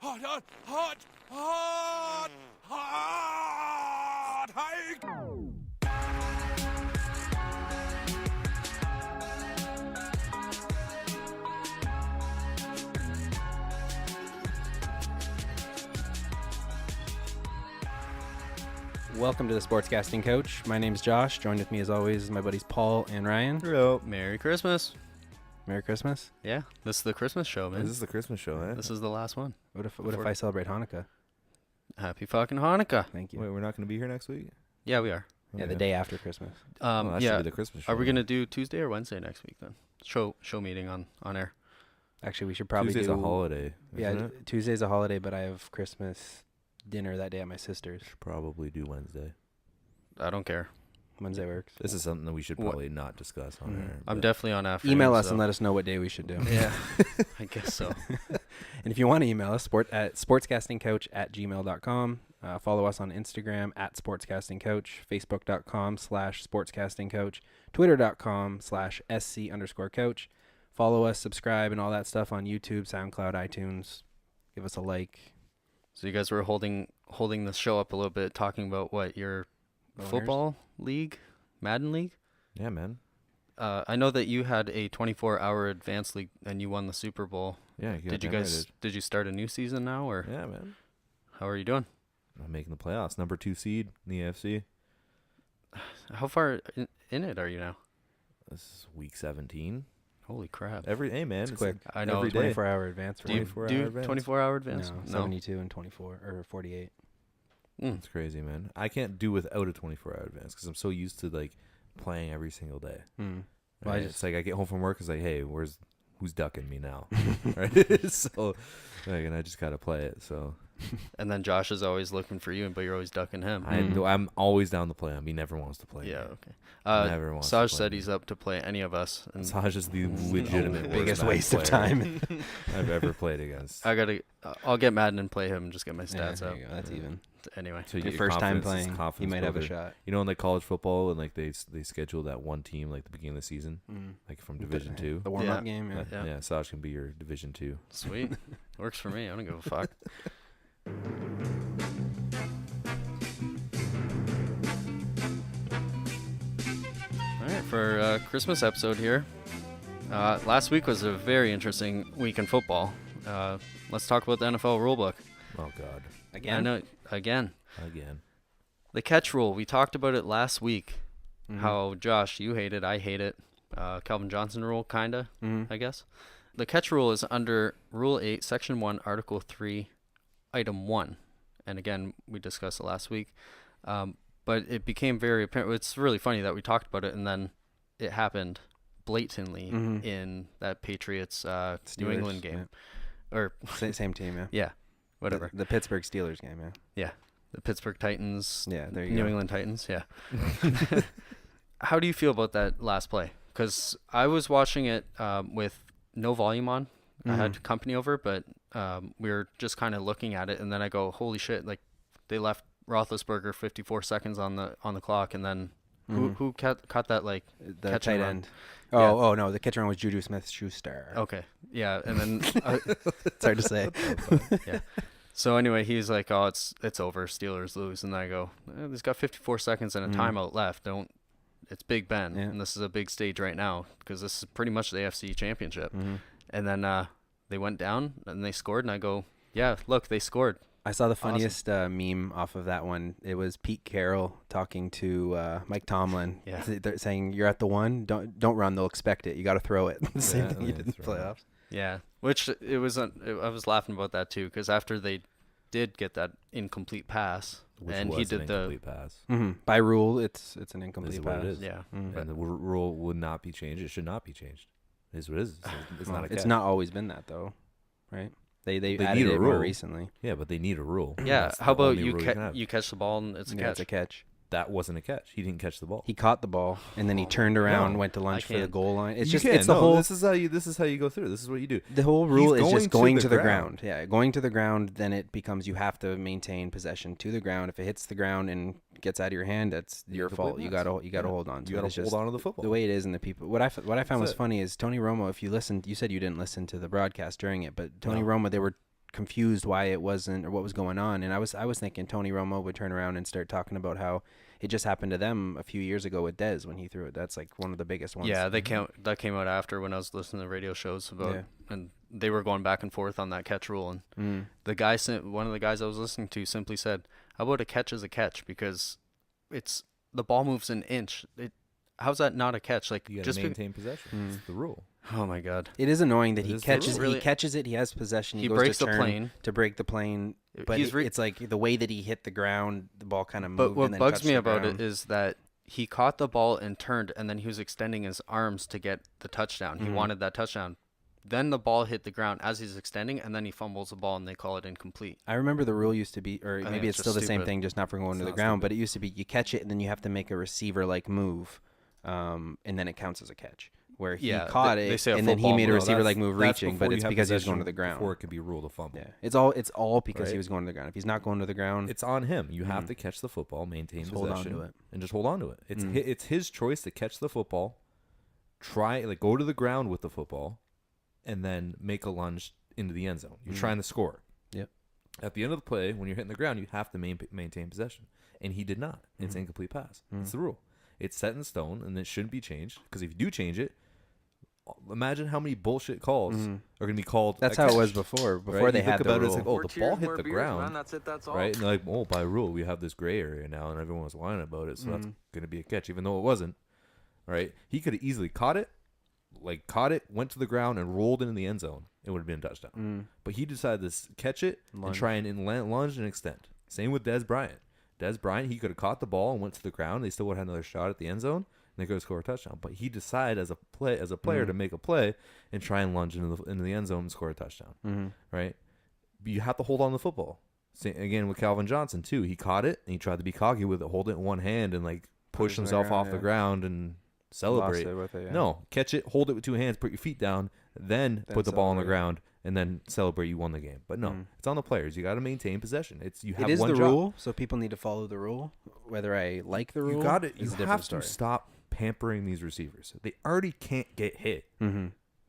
Hot, hot, hot, hot, hot, hike. Welcome to the Sportscasting Couch. My name's Josh. Joined with me as always is my buddies Paul and Ryan. Hello. Merry Christmas. Merry Christmas. Yeah, this is the Christmas show, man. This is the Christmas show, eh? This is the last one. What if I celebrate Hanukkah? Happy fucking Hanukkah. Thank you. Wait, we're not going to be here next week? Yeah, we are. Yeah, the day after Christmas. Well, that should yeah. be the Christmas show. Are we going to do Tuesday or Wednesday next week then? Show meeting on air. Actually, we should probably Tuesday's do a holiday, Yeah, isn't it? Tuesday's a holiday, but I have Christmas dinner that day at my sister's. Should probably do Wednesday. I don't care. Wednesday works. This is something that we should probably not discuss on air. I'm but- definitely on after. Email us and let us know what day we should do. Yeah, I guess so. And if you want to email us, at sportscastingcouch@gmail.com. Follow us on Instagram at sportscastingcouch, facebook.com/sportscastingcouch, twitter.com/sc_coach. Follow us, subscribe, and all that stuff on YouTube, SoundCloud, iTunes. Give us a like. So you guys were holding the show up a little bit, talking about what your football league, Madden league. Yeah, man. I know that you had a 24-hour advanced league and you won the Super Bowl. Yeah. Did you start a new season now, or Yeah, man. how are you doing? I'm making the playoffs. Number 2 seed in the AFC. How far in it are you now? This is week 17. Holy crap. Hey, man. It's quick. I know. every day. 24-hour advance. Do you 24 do hour advance? 24-hour advance? No, 72 and 24, or 48. It's crazy, man. I can't do without a 24-hour advance because I'm so used to, like, playing every single day. Mm. Well, Right? it's like I get home from work, it's like, hey, who's ducking me now? Right? So, like, and I just gotta play it. So, And then Josh is always looking for you, but you're always ducking him. I'm always down to play him. He never wants to play. Yeah, me. okay. Never wants Saj to play said me. he's up to play any of us. And Saj is the legitimate biggest worst waste of Madden time. player I've ever played against. I'll get Madden and play him and just get my Yeah, stats there up. you go. That's even. Anyway. So Your your first time confidence is playing, you confidence might have a builder. shot. You know, in like college football, and like they schedule that one team like the beginning of the season, like from Division 2. The warm-up Yeah. game, yeah. Yeah. Yeah, Saj can be your Division 2. Sweet. Works for me. I don't give a fuck. All right, for Christmas episode here. Last week was a very interesting week in football. Let's talk about the NFL rulebook. Oh God, Again? I know, again. again. The catch rule. We talked about it last week. How, Josh, you hate it, I hate it. Calvin Johnson rule, kinda, I guess. The catch rule is under Rule 8, Section 1, Article 3, Item 1. And again, we discussed it last week. But it became very apparent. It's really funny that we talked about it, and then it happened blatantly in that Patriots New Steelers, England game. Or Same team, yeah. yeah, whatever. The Pittsburgh Steelers game, yeah. Yeah, the Pittsburgh Titans. Yeah, there you New go. England Titans, yeah. How do you feel about that last play? Because I was watching it with no volume on. I had company over, but we were just kind of looking at it, and then I go, "Holy shit!" Like they left Roethlisberger 54 seconds on the clock, and then who caught that like The catch tight and run? end. Yeah. Oh, no, the catcher run was Juju Smith-Schuster. Okay, yeah, and then It's hard to say. yeah. So anyway, he's like, "Oh, it's over. Steelers lose." And then I go, "He's got 54 seconds and a timeout left. It's Big Ben, and this is a big stage right now because this is pretty much the AFC Championship." And then they went down and they scored, and I go, "Yeah, look, they scored." I saw the funniest meme off of that one. It was Pete Carroll talking to Mike Tomlin. Yeah. They're saying, "You're at the one. Don't run. They'll expect it. You got to throw it." The same thing you did in the throw it. playoffs. Yeah, which I was laughing about that too because after they did get that incomplete pass, Which and was he did an the incomplete pass. By rule, it's an This incomplete is what pass. it is. yeah. And the rule would not be changed. It should not be changed. It is what it is. It's not a catch. It's not always been that though, right? They They added need a it more rule. recently. Yeah, but they need a rule. Yeah. That's How the about only rule can have. you catch the ball and it's a Yeah, catch? it's a catch. That wasn't a catch. He didn't catch the ball. He caught the ball and then he turned around, No, went to lunch for the can't. goal line. It's You just can. it's the No, whole. This is how you go through. This is what you do. The whole rule is just going to the ground. ground. Yeah, going to the ground. Then it becomes you have to maintain possession to the ground. If it hits the ground and gets out of your hand, that's your fault. You gotta hold on to You it. gotta It's hold just on to the football. the way it is, and the people. What I found was it. funny is Tony Romo. If you listened, you said you didn't listen to the broadcast during it, but Tony No. Romo, they were confused why it wasn't or what was going on. And I was thinking Tony Romo would turn around and start talking about how it just happened to them a few years ago with Dez when he threw it. That's like one of the biggest ones. Yeah, that came out after when I was listening to radio shows about, and they were going back and forth on that catch rule. And one of the guys I was listening to simply said, "How about a catch is a catch because it's the ball moves an inch. How's that not a catch? Like You got just to maintain possession. It's the rule. Oh my God! It is annoying that It he is the catches. rule. He catches it. He has possession. He goes breaks to the turn plane. to break the plane. But it's like the way that he hit the ground, the ball kind of moved. But what and then bugs touched me the about ground. it is that he caught the ball and turned, and then he was extending his arms to get the touchdown. He wanted that touchdown. Then the ball hit the ground as he's extending, and then he fumbles the ball, and they call it incomplete. I remember the rule used to be, or I maybe think it's it's still just the same stupid. thing, just not for going to the not ground. stupid. But it used to be you catch it and then you have to make a receiver-like move, and then it counts as a catch. Where he caught they it say a and then he football made a move. receiver-like move That's reaching, before but you it's have because he was possession going to the ground. Before it could be ruled a fumble. Yeah, it's all because he Right? was going to the ground. If he's not going to the ground, It's on him. You have to catch the football, maintain Just hold on possession, to it. and just hold on to it. It's his choice to catch the football, go to the ground with the football, and then make a lunge into the end zone. You're trying to score. Yep. At the end of the play, when you're hitting the ground, you have to maintain possession, and he did not. It's incomplete pass. It's the rule. It's set in stone, and it shouldn't be changed. Because if you do change it, imagine how many bullshit calls are going to be called. that's a how it catch. was before. Before Right? they You had think the about it, rule. it's like, oh, the ball hit the ground. That's it. That's all. Right? And they're like, oh, by rule, we have this gray area now, and everyone was whining about it, so that's going to be a catch, even though it wasn't. Right? He could have easily caught it, went to the ground, and rolled into the end zone. It would have been a touchdown. But he decided to catch it and try and lunge and extend. Same with Des Bryant. Des Bryant, he could have caught the ball and went to the ground. They still would have had another shot at the end zone, and they could have scored a touchdown. But he decided as a player to make a play and try and lunge into the end zone and score a touchdown. Right? But you have to hold on to the football. Same, again with Calvin Johnson too. He caught it and he tried to be cocky with it, hold it in one hand and push it in the himself ground, off the yeah. ground and celebrate. Lost it with it, yeah. No, catch it, hold it with two hands, put your feet down, then put the ball on the celebrate. ground, and then celebrate you won the game. But no, it's on the players. You got to maintain possession. You have It is one the job. rule, so people need to follow the rule. Whether I like the rule, You got it. is You a different have story. to stop pampering these receivers. They already can't get hit.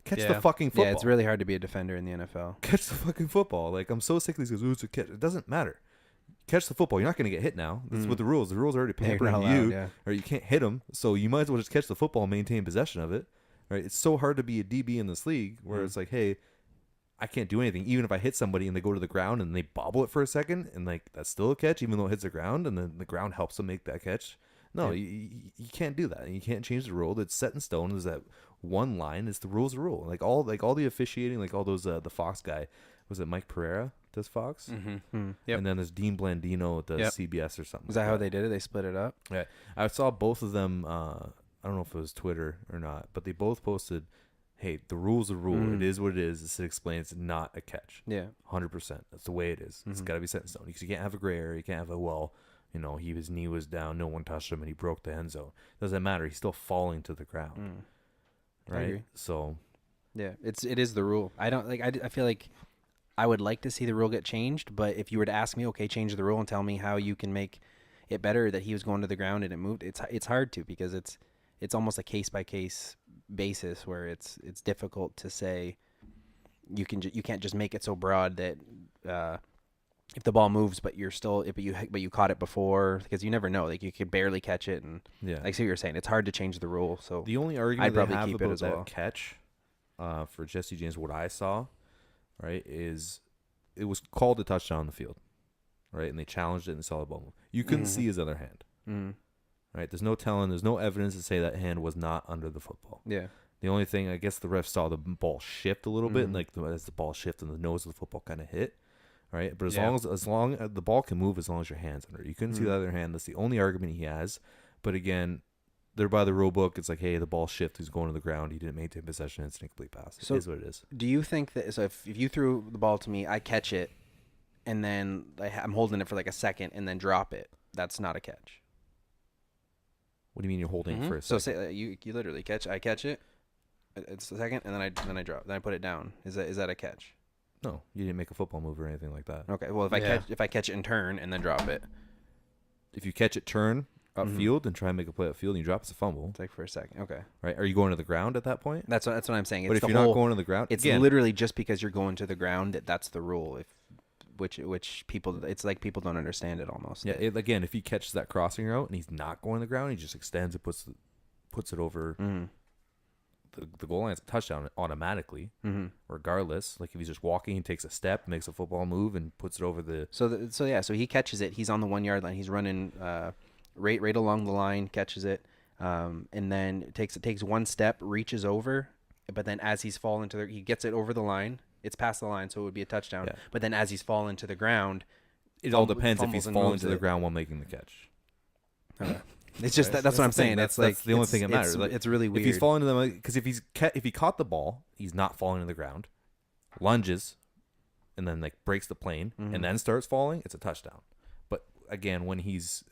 Catch Yeah. the fucking football. Yeah, it's really hard to be a defender in the NFL. Catch the fucking football. I'm so sick of these guys. Ooh, it's a catch. It doesn't matter. Catch the football. You're not going to get hit now. That's what the rules. The rules are already Yeah, you're pampering not allowed, you, yeah. or you can't hit them. So you might as well just catch the football and maintain possession of it. Right? It's so hard to be a DB in this league where it's like, hey, I can't do anything. Even if I hit somebody and they go to the ground and they bobble it for a second, and that's still a catch, even though it hits the ground, and then the ground helps them make that catch. No, you can't do that. You can't change the rule. It's set in stone. There's that one line. It's the rule's the rule. All the officiating, all those the Fox guy, was it Mike Pereira does Fox? Yep. And then there's Dean Blandino does CBS or something. Is that how they did it? They split it up? Yeah, I saw both of them. I don't know if it was Twitter or not, but they both posted, "Hey, the rule's a rule. It is what it is. It explains it's not a catch. Yeah. 100%. That's the way it is. It's got to be set in stone. Because you can't have a gray area. You can't have his knee was down, no one touched him, and he broke the end zone. Doesn't matter. He's still falling to the ground. I Right? agree. So Yeah, it is the rule. I don't I feel like I would like to see the rule get changed, but if you were to ask me, okay, change the rule and tell me how you can make it better that he was going to the ground and it moved, it's hard to, because it's almost a case by case basis where it's difficult to say you can't just make it so broad that if the ball moves but you caught it before, because you never know, you could barely catch it, and yeah, I see what you're saying. It's hard to change the rule. So the only argument I'd probably they have keep it about as that well. catch for Jesse James, what I saw, right, is it was called a touchdown on the field, right, and they challenged it and saw the ball move. You couldn't see his other hand, right? There's no evidence to say that hand was not under the football. Yeah. The only thing, I guess, the ref saw the ball shift a little bit, and as the ball shifted, and the nose of the football kind of hit, right? But as long as the ball can move, as long as your hand's under it, you couldn't see the other hand. That's the only argument he has. But again, they're by the rule book. It's like, hey, the ball shifted, he's going to the ground, he didn't maintain possession, it's an incomplete pass. It is what it is. Do you think that, so if you threw the ball to me, I catch it, and then I'm holding it for a second and then drop it, that's not a catch? What do you mean you're holding it for a So second? say you literally I catch it, it's a second, and then I drop, then I put it down. Is that a catch? No, you didn't make a football move or anything like that. Okay. Well, if I catch it and turn and then drop it. If you catch it, turn, upfield and try and make a play upfield and you drop, it's a fumble. It's like for a second. Okay. Right? Are you going to the ground at that point? That's what I'm saying. But It's if the you're whole, not going to the ground, it's again, literally just because you're going to the ground that's the rule. Which people, it's like people don't understand it almost. Yeah. Again, if he catches that crossing route and he's not going to the ground, he just extends it, puts it over the goal line. It's a touchdown automatically, regardless. Like if he's just walking, he takes a step, makes a football move, and puts it over the. So he catches it. He's on the 1 yard line. He's running right along the line, catches it, and then takes one step, reaches over, but then as he's falling he gets it over the line. It's past the line, so it would be a touchdown. Yeah. But then as he's falling to the ground, it all depends if he's falling to the ground while making the catch. Okay. It's just that's what I'm saying. That's the only thing that matters. It's really weird. If he's falling to the, because if he caught the ball, he's not falling to the ground, lunges, and then like breaks the plane and then starts falling, it's a touchdown. But again, when he's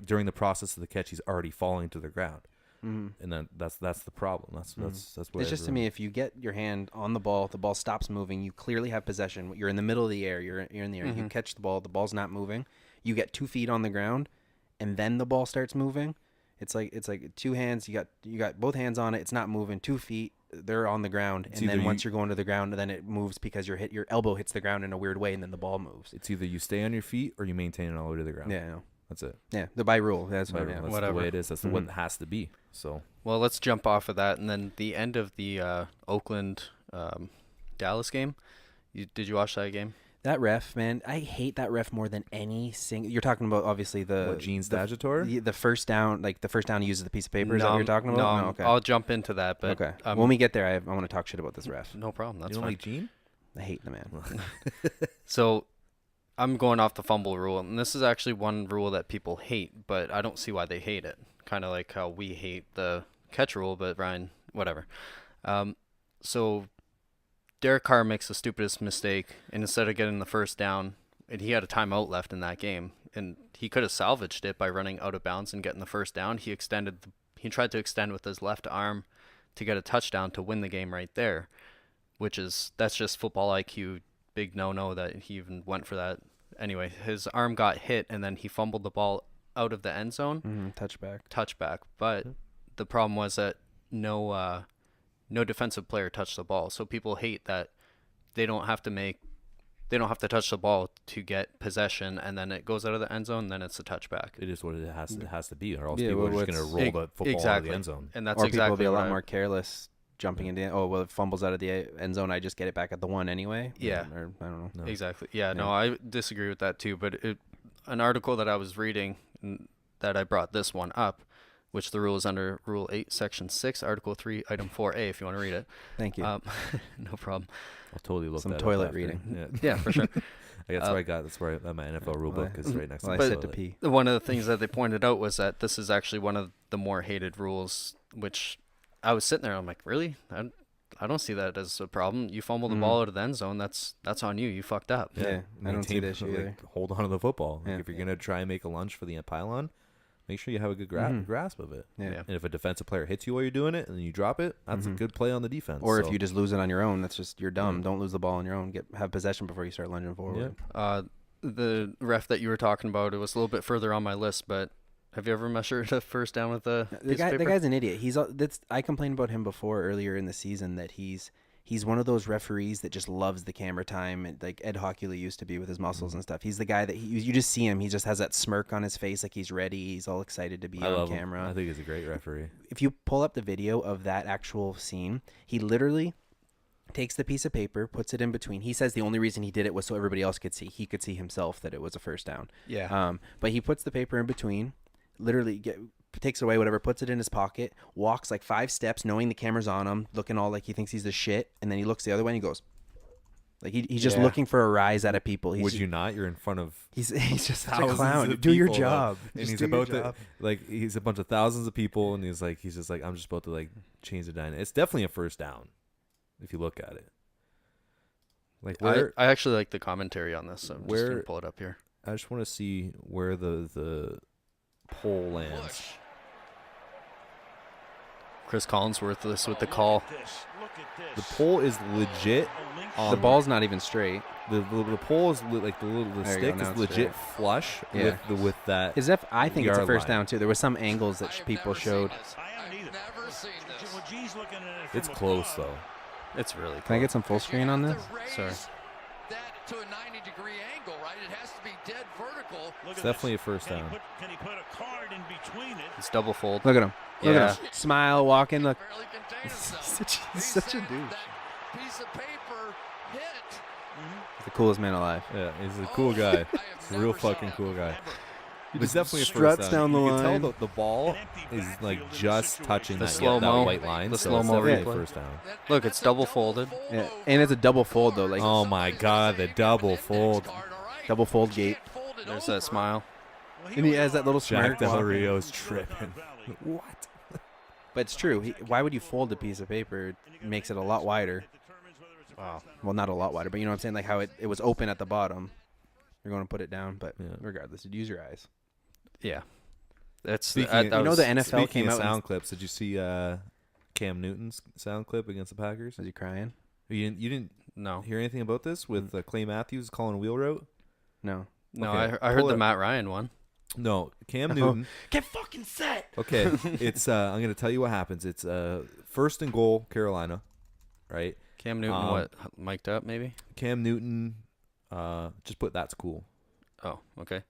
during the process of the catch, he's already falling to the ground. And then that's the problem. That's what it's just to me. If you get your hand on the ball stops moving. You clearly have possession. You're in the middle of the air. You're in the air. You catch the ball's not moving. You get 2 feet on the ground, and then the ball starts moving. It's like 2 hands. You got both hands on it. It's not moving. 2 feet. They're on the ground, and then once you're going to the ground, then it moves because your elbow hits the ground in a weird way, and then the ball moves. It's either you stay on your feet or you maintain it all the way to the ground. Yeah, I know. That's it. Yeah, by rule. That's by rule. That's the way it is. That's the way it has to be. So. Well, let's jump off of that, and then the end of the Oakland Dallas game. Did you watch that game? That ref, man, I hate that ref more than any single. You're talking about obviously Gene Stagitator? The first down, like the first down he uses the piece of paper. Is that what you're talking about? No, okay. I'll jump into that. But okay, when we get there, I want to talk shit about this ref. No problem. That's you don't fine. like Gene? I hate the man. So, I'm going off the fumble rule, and this is actually one rule that people hate, but I don't see why they hate it. Kind of like how we hate the catch rule, but Ryan, whatever. So Derek Carr makes the stupidest mistake, and instead of getting the first down, and he had a timeout left in that game, and he could have salvaged it by running out of bounds and getting the first down. He tried to extend with his left arm to get a touchdown to win the game right there, that's just football IQ. Big no that he even went for that. Anyway, his arm got hit, and then he fumbled the ball out of the end zone. Touchback. But the problem was that no defensive player touched the ball. So people hate that they don't have to touch the ball to get possession, and then it goes out of the end zone, and then it's a touchback. It is what it has to be, or else people are just going to roll the football out of the end zone. And that's or exactly people will be a lot more careless jumping into it fumbles out of the end zone, I just get it back at the 1 anyway. Yeah. Or I don't know. No. Exactly. Yeah, no, I disagree with that too, but an article that I was reading that I brought this one up, which the rule is under Rule 8, Section 6, Article 3, Item 4A, if you want to read it. Thank you. No problem. I'll totally look some that toilet up after. reading. Yeah, for sure. That's where I got my NFL rule book is right next to I the said to toilet. pee. One of the things that they pointed out was that this is actually one of the more hated rules, which I was sitting there, I'm like, really? I don't see that as a problem. You fumble the ball out of the end zone, that's on you. You fucked up. Yeah, I don't see this either. Hold on to the football. Yeah. If you're going to try and make a lunge for the pylon, make sure you have a good grasp of it. Yeah. And if a defensive player hits you while you're doing it and then you drop it, that's a good play on the defense. Or if you just lose it on your own, that's just you're dumb. Don't lose the ball on your own. Have possession before you start lunging forward. Yeah. The ref that you were talking about, it was a little bit further on my list, but have you ever measured a first down with a piece of paper? The guy's an idiot. I complained about him before earlier in the season that he's one of those referees that just loves the camera time, and like Ed Hockley used to be with his muscles and stuff. He's the guy that you just see him. He just has that smirk on his face, like he's ready. He's all excited to be on camera. Him. I think he's a great referee. If you pull up the video of that actual scene, he literally takes the piece of paper, puts it in between. He says the only reason he did it was so everybody else could see. He could see himself that it was a first down. Yeah. But he puts the paper in between, literally takes it away, whatever, puts it in his pocket, walks like 5 steps, knowing the camera's on him, looking all like he thinks he's the shit, and then he looks the other way and he goes, like he's just looking for a rise out of people. Would you not? You're in front of he's just such a thousands clown. of Do your people, job. And he's about to he's a bunch of thousands of people, and he's just like I'm just about to like change the dynamic. It's definitely a first down if you look at it. Like I actually like the commentary on this, so I'm just gonna pull it up here. I just want to see where the pole lands. Chris Collinsworth with the call. The pole is legit. The ball's not even straight. The pole is like the There you stick go, now is it's legit straight. flush Yeah. with that. I think it's a yard first line. down too. There was some angles that people showed. It's close though. It's really Can I close. get some full screen on this? Sorry. That to a 90-degree angle, right? It has to be dead vertical. It's definitely a first down. Can he put a card in between it? It's double fold. Look at him. Look Yeah. at him. Smile, walking. Look. Barely contained He's himself. such a He said dude. that piece of paper hit. The coolest man alive. Yeah, he's a cool guy. I He's have a real never seen fucking that cool guy. ever. It's definitely a struts first down. down the You line. can tell the ball is like just touching The that slow-mo. white line. The so slow-mo it's definitely a replay. first down. Look, it's double folded. Yeah. And it's a double fold though, like Oh my God, the double fold. double fold gate. There's that smile. And he has that little Jack smirk. Del walking. Rio's tripping. What? But it's true. Why would you fold a piece of paper? It makes it a lot wider. Wow. Well, not a lot wider, but you know what I'm saying? Like how it was open at the bottom. You're going to put it down, but Yeah. regardless, you'd use your eyes. Yeah. That's Speaking that of- was- You know the NFL Speaking came of out and- sound clips, did you see Cam Newton's sound clip against the Packers? Was he crying? You didn't No. hear anything about this with Clay Matthews calling a wheel route? No. No, Okay, I heard pull the it. Matt Ryan one. No, Cam Newton. Get fucking set. Okay, it's I'm gonna tell you what happens. It's first and goal, Carolina, right? Cam Newton, what, mic'd up maybe? Cam Newton, just put that's cool, Oh, okay.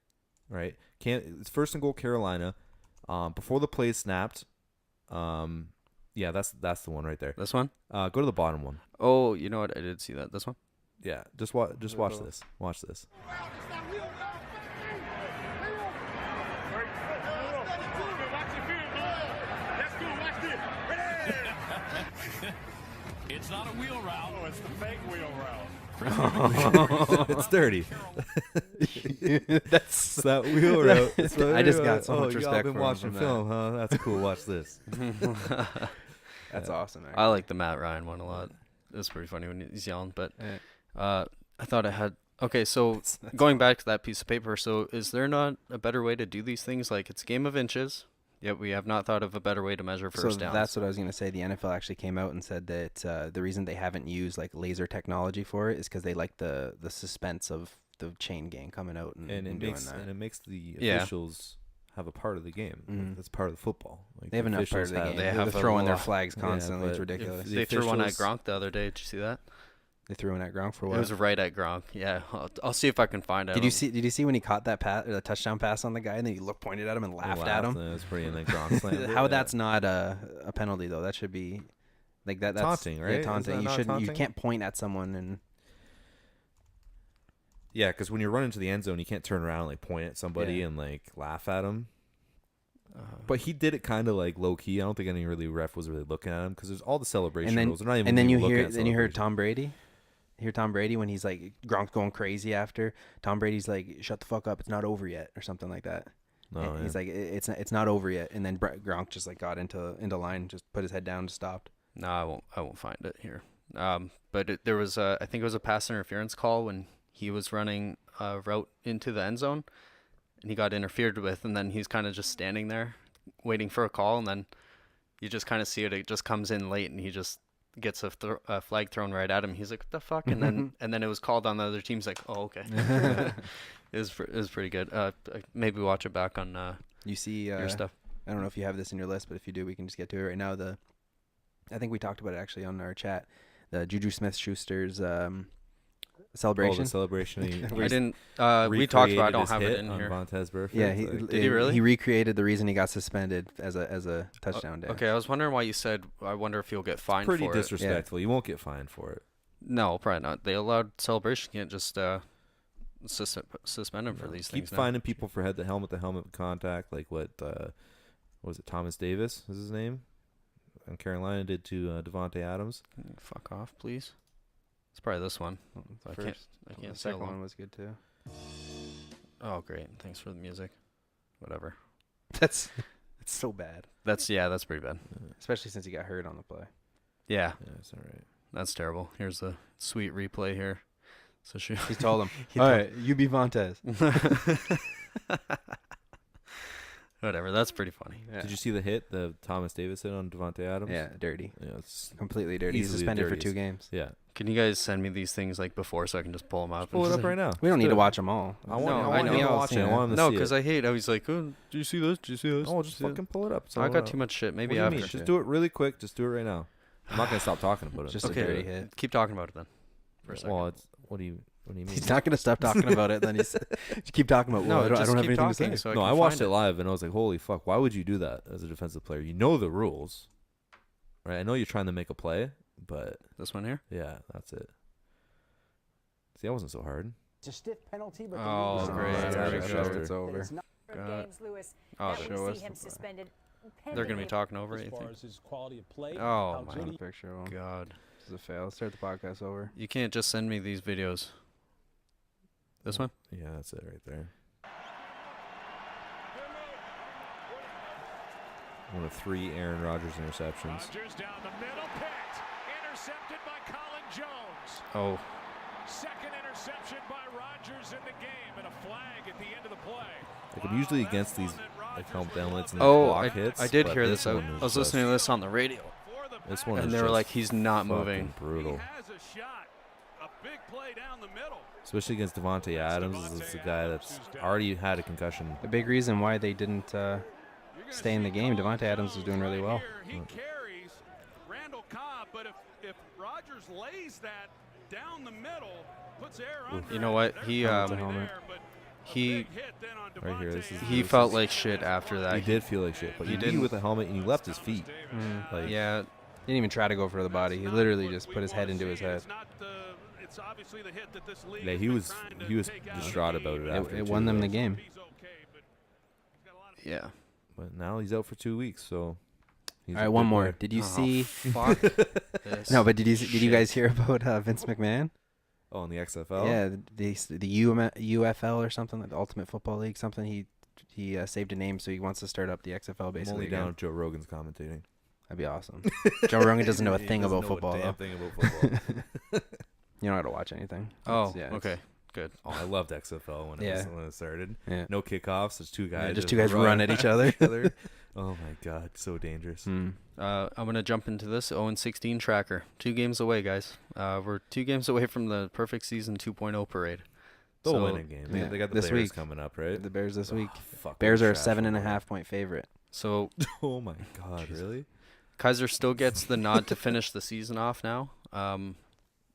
right? It's first and goal, Carolina. Before the play snapped, yeah, that's the one right there. This one? Go to the bottom one. Oh, you know what? I did see that. This one? Yeah, just watch this. Watch this. It's not a wheel route. Oh, it's the fake wheel route. It's dirty. That's That wheel route. I just got so much y'all respect been for him watching from film, huh? That's cool. Watch this. that's awesome. I like the Matt Ryan one a lot. It's pretty funny when he's yelling, but I thought it had. Okay, so going back to that piece of paper, so is there not a better way to do these things? Like, it's a game of inches, yet we have not thought of a better way to measure first downs. That's what I was going to say. The NFL actually came out and said that the reason they haven't used like laser technology for it is because they like the suspense of the chain gang coming out and And it doing makes that. it makes the Yeah. officials have a part of the game. Mhm. That's part of the football. Like They have the enough part officials of the game. They They're have a throwing their lot. flags Yeah, constantly. It's but if ridiculous. the They threw one at officials- Gronk the other day. Did you see that? They threw one at Gronk for It what? was right at Gronk. Yeah, I'll see if I can find it. Did you see when he caught that pass or the touchdown pass on the guy and then he pointed at him and laughed at him? It was pretty in the Gronk slam. How that's not a penalty though? That should be like that. That's Taunting, right? Yeah, Is taunting. that You not shouldn't. You taunting? can't point at someone and. Yeah, because when you're running to the end zone, you can't turn around and like point at somebody Yeah. and like laugh at them. But he did it kind of like low key. I don't think any really ref was really looking at him because there's all the celebration And then, rules. They're not even and then you looking hear at then you heard celebration. Tom Brady. Hear Tom Brady when he's like Gronk's going crazy after Tom Brady's like shut the fuck up, it's not over yet or something like that. No, And yeah. he's like it's not over yet, and then Gronk just like got into line, just put his head down, and stopped. No, I won't find it here. But there was I think it was a pass interference call when he was running a route into the end zone, and he got interfered with, and then he's kind of just standing there waiting for a call, and then you just kind of see it. It just comes in late, and he just gets a flag thrown right at him. He's like, "What the fuck?" And then it was called on the other team. He's like, "Oh, okay." It was pretty good. Maybe watch it back on You see your stuff. I don't know if you have this in your list, but if you do, we can just get to it right now. I think we talked about it actually on our chat. The Juju Smith-Schuster's celebration. Oh, the celebration. I didn't. We talked about. I don't have it in here. Vontez's birthday. Yeah, It's like- Did he really? He recreated the reason he got suspended as a touchdown day. Okay, I was wondering why you said. I wonder if he'll get fined pretty for it. disrespectful. You won't get fined for it. No, probably not. They allowed celebration. You can't just suspend him for these Keep things. finding people for head to helmet contact, like what was it? Thomas Davis is his name, and Carolina did to Devontae Adams. Fuck off, please. It's probably this one. I can't. I The can't say second along. one was good too. Oh, great! Thanks for the music. Whatever. It's so bad, That's pretty bad. especially since he got hurt on the play. Yeah, Yeah, it's all right. that's terrible. Here's a sweet replay here. So she. He told him, "All right, you be Vontez." Whatever. That's pretty funny. Yeah. Did you see the hit, the Thomas Davis hit on Devontae Adams? Yeah, dirty. Yeah, it's Completely dirty. He's easily the suspended for 2 dirtiest. games. Yeah. Can you guys send me these things like before so I can just pull them up? Pull it up right now. We don't need Let's to do it. watch them all. I want, No, I I want know. you to Yeah, watch it. I I'll want him to No, see because it. I hate. I was like, oh, do you see this? Do you see this? Oh, Do just you see fucking pull it up. I got too much shit. Maybe What do you after. mean? Just do it really quick. Just do it right now. I'm not gonna stop talking about it. Just Okay. a dirty hit. Keep talking about it then. For a second. Well, it's what do you mean? He's not gonna stop talking about it. Then he's just keep talking about. no, Well, I just don't have keep anything to talking say. so No, I I can watched find it live and I was like, holy fuck, why would you do that as a defensive player? You know the rules. Right? I know you're trying to make a play, but This one here. yeah, that's it. See, that wasn't so hard. It's a stiff penalty, but Oh, the rules great. are There we clear. go. It's over. It's not God. Games, Lewis. Oh, That shit. we Show us see him the- suspended. They're gonna be talking over it. as You far think? as his quality of play. Oh, how my good Find he- a picture of him. God. This is a fail. Let's start the podcast over. You can't just send me these videos. This one? Yeah, that's it right there. One of 3 Aaron Rodgers interceptions. Rodgers down the middle, picked. Intercepted by Colin Jones. Oh, Second interception by Rodgers in the game, and a flag at the end of the play. Like I'm usually against these like help downlets and oh, block I, hits. I did but hear this. I one was listening to this on the radio, This one and is they were just like, "He's not fucking moving." brutal. He has a shot. A big play down the middle. Especially against Devontae Adams. This is a guy that's already had a concussion. The big reason why they didn't stay in the game, Devontae Adams was doing really well. He carries Randall Cobb, but if Rodgers lays that down the middle, puts air under You know what? it, He there's a helmet. there, but a he big hit then on Right here, this Devontae is- Adams. he felt like shit after that. He did feel like shit, but He he didn't- did with a helmet and he left his feet. Like, Yeah, Didn't even try to go for the body. He literally just put his head into his head. It's obviously the hit that this league yeah, has he been was trying to he was take out of the distraught game. about it. After It too, won them though. the game. He's okay, but he's got a lot of yeah. But now he's out for 2 weeks, so. He's All a right, one good more. boy. Did you Oh, see? Fuck this. No, but did you shit. guys hear about Vince McMahon? Oh, in the XFL. Yeah, the UFL or something, like the Ultimate Football League, something. He saved a name, so he wants to start up the XFL I'm basically. only again. down if Joe Rogan's commentating. That'd be awesome. Joe Rogan doesn't know a He thing doesn't about know a football. damn Though. thing about football. You don't have to watch anything. Oh, It's- yeah, okay. Good. Oh, I loved XFL when Yeah. when it started. Yeah. No kickoffs. There's 2 guys. just 2 guys run at each other. Oh my god, so dangerous. Mm. I'm gonna jump into this 0-16 tracker. 2 games away, guys. We're 2 games away from the perfect season 2.0 parade. They'll So- win a game. yeah, They got the this Bears week. coming up, right? The Bears this week. Oh, fuck, Bears what are a trash 7.5 point favorite. So Oh my god, really? Kaiser still gets the nod to finish the season off now.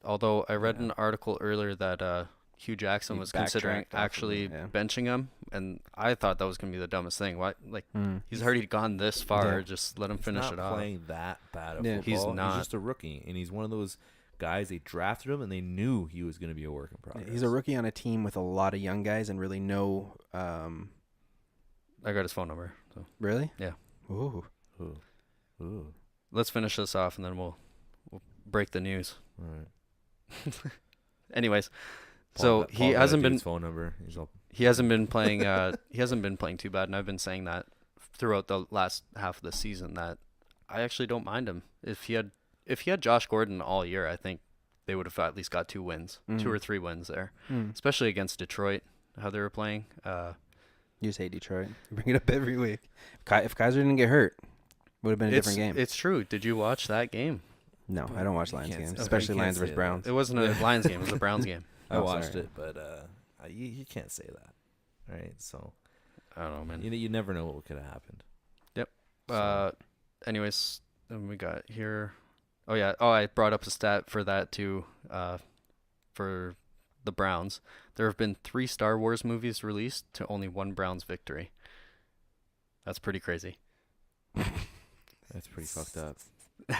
Although I read an article earlier that Hugh Jackson He was considering backtracked off of actually it, yeah. benching him, and I thought that was gonna be the dumbest thing. Why? Like Mm. he's already gone this far. Yeah. Just let him He's finish not it off. playing that bad of Yeah. football. He's not. He's just a rookie, and he's one of those guys. They drafted him, and they knew he was going to be a work in progress. He's a rookie on a team with a lot of young guys and really no. I got his phone number. So Really? Yeah. Ooh. Ooh. Ooh. let's finish this off, and then we'll break the news. All right. Anyways, Paul so got- he Paul got a hasn't been dude's phone number. He's all he hasn't been playing he hasn't been playing too bad, and I've been saying that throughout the last half of the season that I actually don't mind him. If he had Josh Gordon all year, I think they would have at least got 2 wins, 2 or 3 wins there, especially against Detroit, how they were playing. You just hate Detroit. You bring it up every week. If Kaiser didn't get hurt, would have been a different game. It's true. Did you watch that game? No, I don't watch Lions can't games, say- especially you can't Lions versus say that. Browns. It wasn't a Lions game. It was a Browns game. I Oh, watched sorry. it, but you can't say that, right? So I don't know, man. you never know what could have happened. Anyways, then we got here. Oh yeah. Oh, I brought up a stat for that too. For the Browns, there have been 3 Star Wars movies released to only 1 Browns victory. That's pretty crazy. That's pretty fucked up.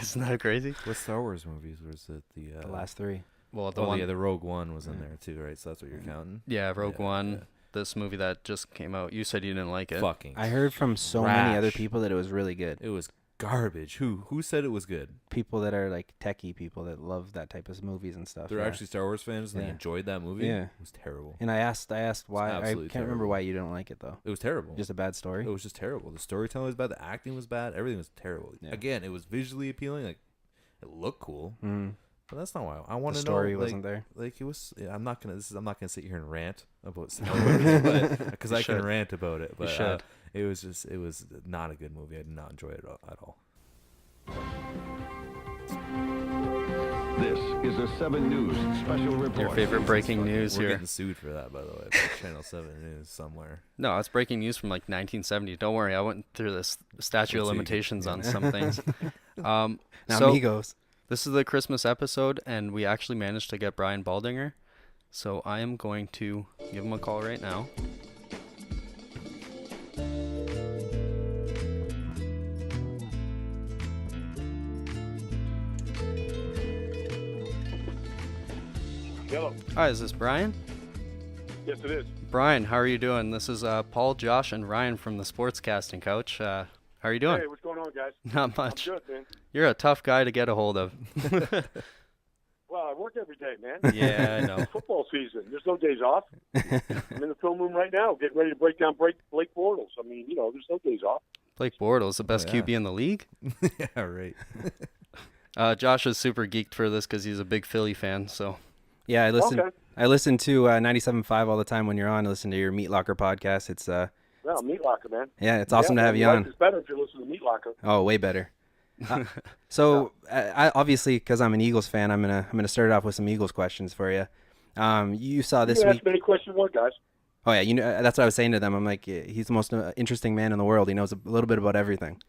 Isn't that crazy? What Star Wars movies was it? The The last 3. Well, the oh, one. yeah, the Rogue One was in Yeah. there too, right? So that's what you're counting. Yeah, Rogue Yeah, One. yeah. This movie that just came out. You said you didn't like it. Fucking. I heard from so many other trash. people that it was really good. It was garbage. Who said it was good? People that are like techie people that love that type of movies and stuff. They're yeah. actually Star Wars fans and they Yeah. enjoyed that movie. Yeah. It was terrible. And I asked why. I can't absolutely remember terrible. why you don't like it though. It was terrible. Just a bad story. It was just terrible. The storytelling was bad. The acting was bad. Everything was terrible. Yeah. Again, it was visually appealing. Like, it looked cool, Mm. But that's not why I want The to know. story Like, wasn't there. Like it was. Yeah, I'm not gonna sit here and rant about Snowbird because I can should. rant about it. But should. it was not a good movie. I did not enjoy it at all. This is a 7 News special report. Your favorite breaking news We're here. getting sued for that, by the way. By Channel 7 News somewhere. No, it's breaking news from like 1970. Don't worry, I went through this statute of So you limitations can- on some things. Now, So Amigos. this is the Christmas episode, and we actually managed to get Brian Baldinger. So I am going to give him a call right now. Hello. Hi, is this Brian? Yes, it is. Brian, how are you doing? This is Paul, Josh, and Ryan from the Sportscasting Couch. How are you doing? Hey, what's going on, guys? Not much. I'm good, man. You're a tough guy to get a hold of. Well, I work every day, man. Yeah, I know. It's football season. There's no days off. I'm in the film room right now, getting ready to break down Blake Bortles. I mean, there's no days off. Blake Bortles, the best yeah. QB in the league. Yeah, right. Josh is super geeked for this because he's a big Philly fan. So Yeah, I listen. Okay. I listen to 97.5 all the time when you're on. I listen to your Meatlocker podcast. It's Yeah, Meatlocker, man. yeah, it's awesome to have you life on. is better if you listen to Meatlocker. Oh, way better. So I obviously, because I'm an Eagles fan, I'm gonna start off with some Eagles questions for you. You saw this You can week. ask me any question you want, guys. Oh yeah, that's what I was saying to them. I'm like, he's the most interesting man in the world. He knows a little bit about everything.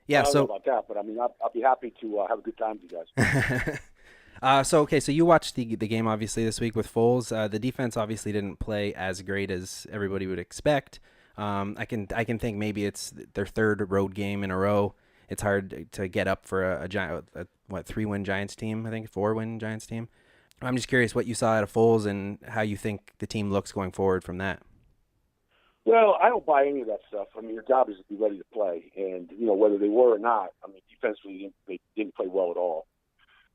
Yeah. I don't know So about that, but I mean, I'll be happy to have a good time with you guys. so you watched the game obviously this week with Foles. The defense obviously didn't play as great as everybody would expect. I can think maybe it's their third road game in a row. It's hard to get up for a 3-win Giants team. I think 4-win Giants team. I'm just curious what you saw out of Foles and how you think the team looks going forward from that. Well, I don't buy any of that stuff. I mean, your job is to be ready to play, and whether they were or not. I mean, defensively, they didn't play well at all.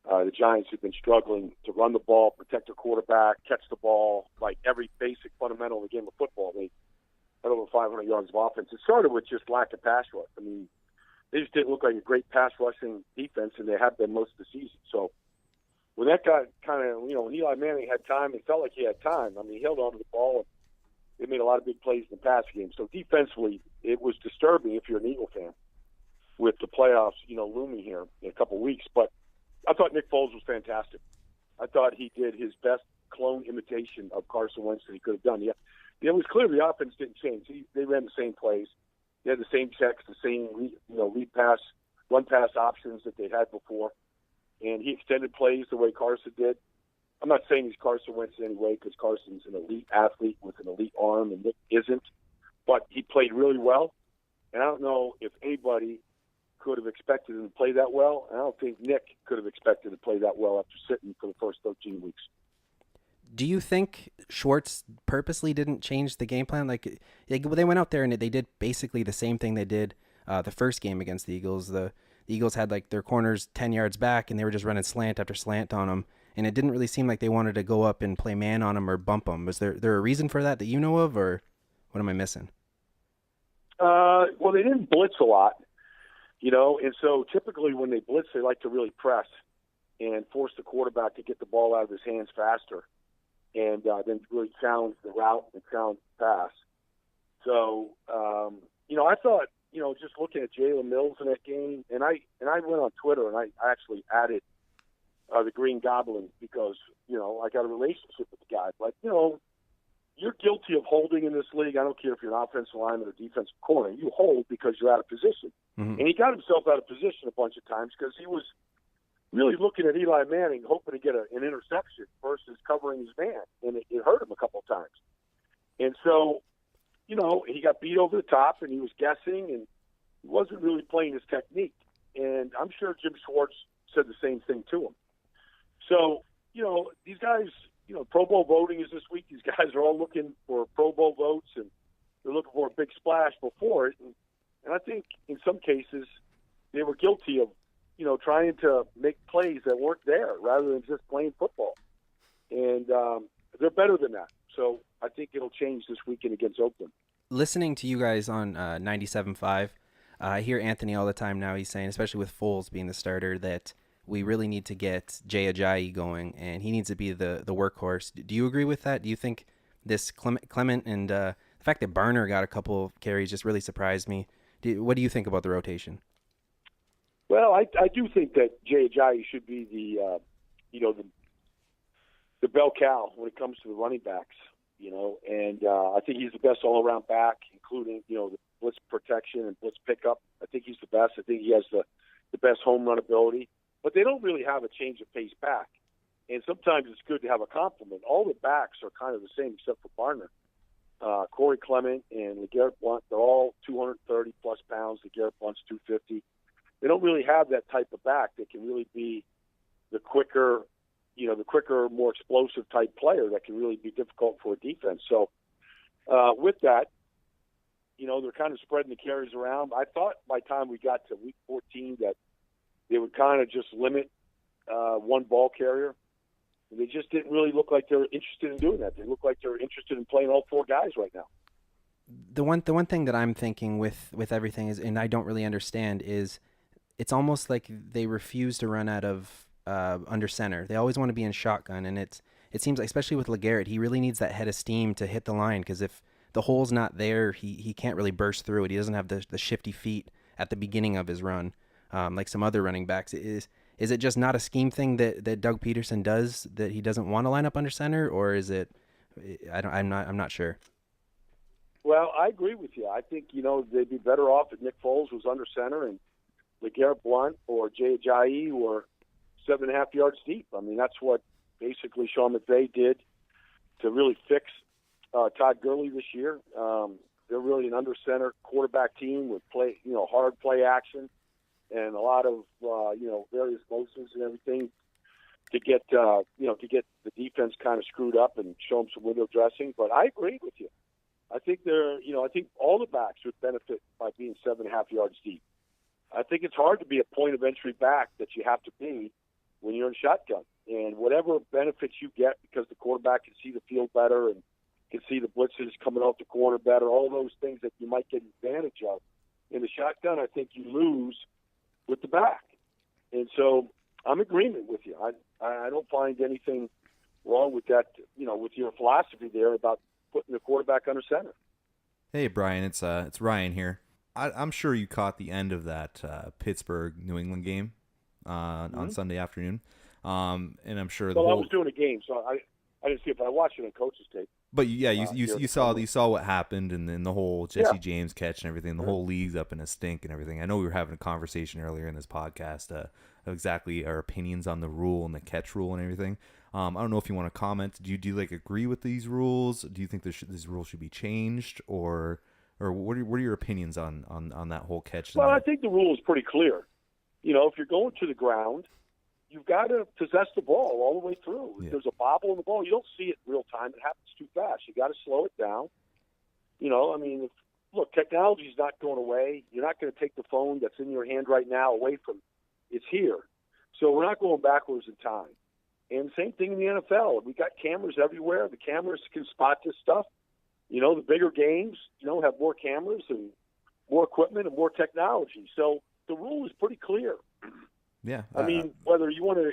The Giants have been struggling to run the ball, protect their quarterback, catch the ball, like every basic fundamental in the game of football. They had over 500 yards of offense. It started with just lack of pass rush. I mean, they just didn't look like a great pass rushing defense, and they have been most of the season. So when that got kind of, when Eli Manning had time, it felt like he had time. I mean, he held on to the ball, and they made a lot of big plays in the pass game. So defensively, it was disturbing if you're an Eagle fan with the playoffs, looming here in a couple of weeks. But I thought Nick Foles was fantastic. I thought he did his best clone imitation of Carson Wentz that he could have done. Yeah, it was clear the offense didn't change. They ran the same plays. They had the same checks, the same run pass options that they'd had before, and he extended plays the way Carson did. I'm not saying he's Carson Wentz in any way because Carson's an elite athlete with an elite arm, and Nick isn't, but he played really well. And I don't know if anybody could have expected him to play that well. And I don't think Nick could have expected to play that well after sitting for the first 13 weeks. Do you think Schwartz purposely didn't change the game plan? Like they went out there and they did basically the same thing they did the first game against the Eagles. The Eagles had like their corners 10 yards back, and they were just running slant after slant on them. And it didn't really seem like they wanted to go up and play man on them or bump them. Was there a reason for that you know of, or what am I missing? Well, they didn't blitz a lot, and so typically when they blitz, they like to really press and force the quarterback to get the ball out of his hands faster, and then really challenge the route and challenge the pass. So, I thought, just looking at Jalen Mills in that game, and I went on Twitter and I actually added the Green Goblin because, I got a relationship with the guy. But, you're guilty of holding in this league. I don't care if you're an offensive lineman or defensive corner. You hold because you're out of position. Mm-hmm. And he got himself out of position a bunch of times because he was really looking at Eli Manning, hoping to get an interception versus covering his man. And it hurt him a couple of times. And so, he got beat over the top and he was guessing and he wasn't really playing his technique. And I'm sure Jim Schwartz said the same thing to him. So, these guys, Pro Bowl voting is this week. These guys are all looking for Pro Bowl votes and they're looking for a big splash before it. And I think in some cases they were guilty of, trying to make plays that weren't there rather than just playing football. And they're better than that. So I think it'll change this weekend against Oakland. Listening to you guys on 97.5, I hear Anthony all the time now. He's saying, especially with Foles being the starter, that we really need to get Jay Ajayi going, and he needs to be the workhorse. Do you agree with that? Do you think this Clement and the fact that Barner got a couple of carries just really surprised me? What do you think about the rotation? Well, I do think that Jay Ajayi should be the bell cow when it comes to the running backs, and I think he's the best all-around back, including, the blitz protection and blitz pickup. I think he's the best. I think he has the best home run ability. But they don't really have a change of pace back. And sometimes it's good to have a complement. All the backs are kind of the same except for Barner. Corey Clement and LeGarrette Blount, they're all 230-plus pounds. LeGarrette Blount's 250. They don't really have that type of back that can really be the quicker, more explosive type player that can really be difficult for a defense. So with that, they're kind of spreading the carries around. I thought by the time we got to week 14 that they would kind of just limit one ball carrier. And they just didn't really look like they were interested in doing that. They look like they're interested in playing all four guys right now. The one thing that I'm thinking with everything is, and I don't really understand, is it's almost like they refuse to run out of under center. They always want to be in shotgun, and it seems like, especially with LeGarrette, he really needs that head of steam to hit the line, because if the hole's not there, he can't really burst through it. He doesn't have the shifty feet at the beginning of his run, like some other running backs. Is it just not a scheme thing that Doug Peterson does, that he doesn't want to line up under center, or is it? I'm not sure. Well, I agree with you. I think they'd be better off if Nick Foles was under center and LeGarrette Blount or Jay Ajayi were 7.5 yards deep. I mean, that's what basically Sean McVay did to really fix Todd Gurley this year. They're really an under center quarterback team with hard play action and a lot of various motions and everything to get the defense kind of screwed up and show them some window dressing. But I agree with you. I think I think all the backs would benefit by being 7.5 yards deep. I think it's hard to be a point of entry back that you have to be when you're in shotgun. And whatever benefits you get because the quarterback can see the field better and can see the blitzes coming off the corner better, all those things that you might get advantage of in the shotgun, I think you lose with the back. And so I'm in agreement with you. I don't find anything wrong with that, with your philosophy there about putting the quarterback under center. Hey, Brian, it's Ryan here. I'm sure you caught the end of that Pittsburgh-New England game on Sunday afternoon. And I'm sure I was doing a game, so I didn't see it, but I watched it on coach's tape. But you saw what happened, and then the whole Jesse James catch and everything. The whole league's up in a stink and everything. I know we were having a conversation earlier in this podcast of exactly our opinions on the rule and the catch rule and everything. I don't know if you want to comment. Do you agree with these rules? Do you think this rule should be changed, or what are your opinions on that whole catch? Well, I think the rule is pretty clear. If you're going to the ground, you've got to possess the ball all the way through. If there's a bobble in the ball, you don't see it in real time. It happens too fast. You got to slow it down. Look, technology is not going away. You're not going to take the phone that's in your hand right now away from it. It's here. So we're not going backwards in time. And same thing in the NFL. We got cameras everywhere. The cameras can spot this stuff. The bigger games, have more cameras and more equipment and more technology. So the rule is pretty clear. Yeah. Whether you want to,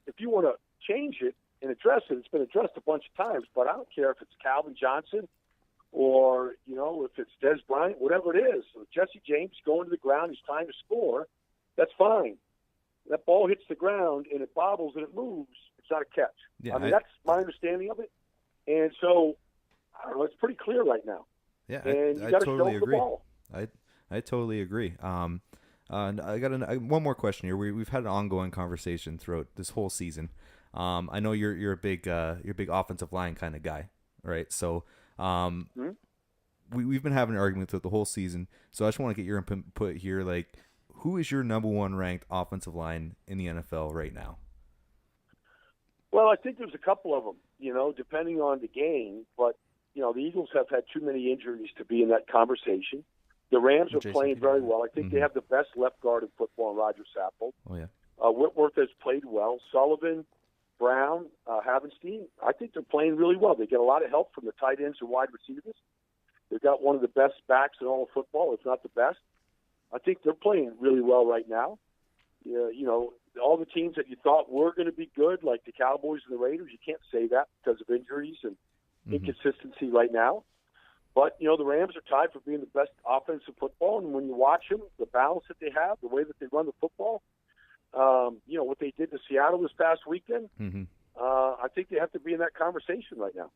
if you want to change it and address it, it's been addressed a bunch of times, but I don't care if it's Calvin Johnson or, if it's Des Bryant, whatever it is. So Jesse James going to the ground, he's trying to score, that's fine. That ball hits the ground and it bobbles and it moves, it's not a catch. Yeah, that's my understanding of it. And so, I don't know, it's pretty clear right now. Yeah, and you I got to totally show agree. the ball. I totally agree. And I got one more question here. We've had an ongoing conversation throughout this whole season. I know you're a big offensive line kind of guy, right? So we've been having an argument throughout the whole season. So I just want to get your input here. Like, who is your number one ranked offensive line in the NFL right now? Well, I think there's a couple of them, depending on the game. But, the Eagles have had too many injuries to be in that conversation. The Rams are playing very well. I think they have the best left guard in football, Roger Saffold. Oh, yeah. Whitworth has played well. Sullivan, Brown, Havenstein, I think they're playing really well. They get a lot of help from the tight ends and wide receivers. They've got one of the best backs in all of football, if not the best. I think they're playing really well right now. The all the teams that you thought were going to be good, like the Cowboys and the Raiders, you can't say that because of injuries and inconsistency right now. But, the Rams are tied for being the best offensive football. And when you watch them, the balance that they have, the way that they run the football, what they did to Seattle this past weekend, I think they have to be in that conversation right now.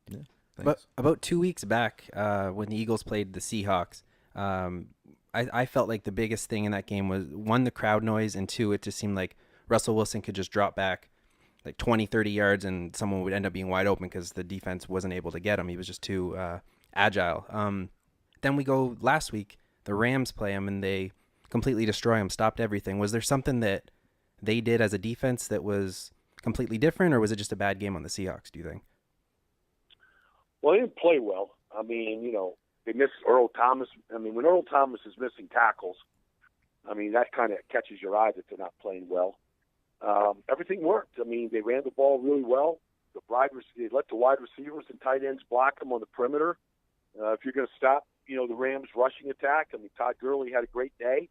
Yeah, but about 2 weeks back, when the Eagles played the Seahawks, I felt like the biggest thing in that game was, one, the crowd noise, and two, it just seemed like Russell Wilson could just drop back like 20, 30 yards and someone would end up being wide open because the defense wasn't able to get him. He was just too agile. Then we go last week, the Rams play him and they completely destroy him, stopped everything. Was there something that they did as a defense that was completely different, or was it just a bad game on the Seahawks, do you think? Well, they didn't play well. I mean, they missed Earl Thomas. I mean, when Earl Thomas is missing tackles, that kind of catches your eye that they're not playing well. Everything worked. I mean, they ran the ball really well. They let the wide receivers and tight ends block them on the perimeter. If you're going to stop, the Rams' rushing attack, Todd Gurley had a great day.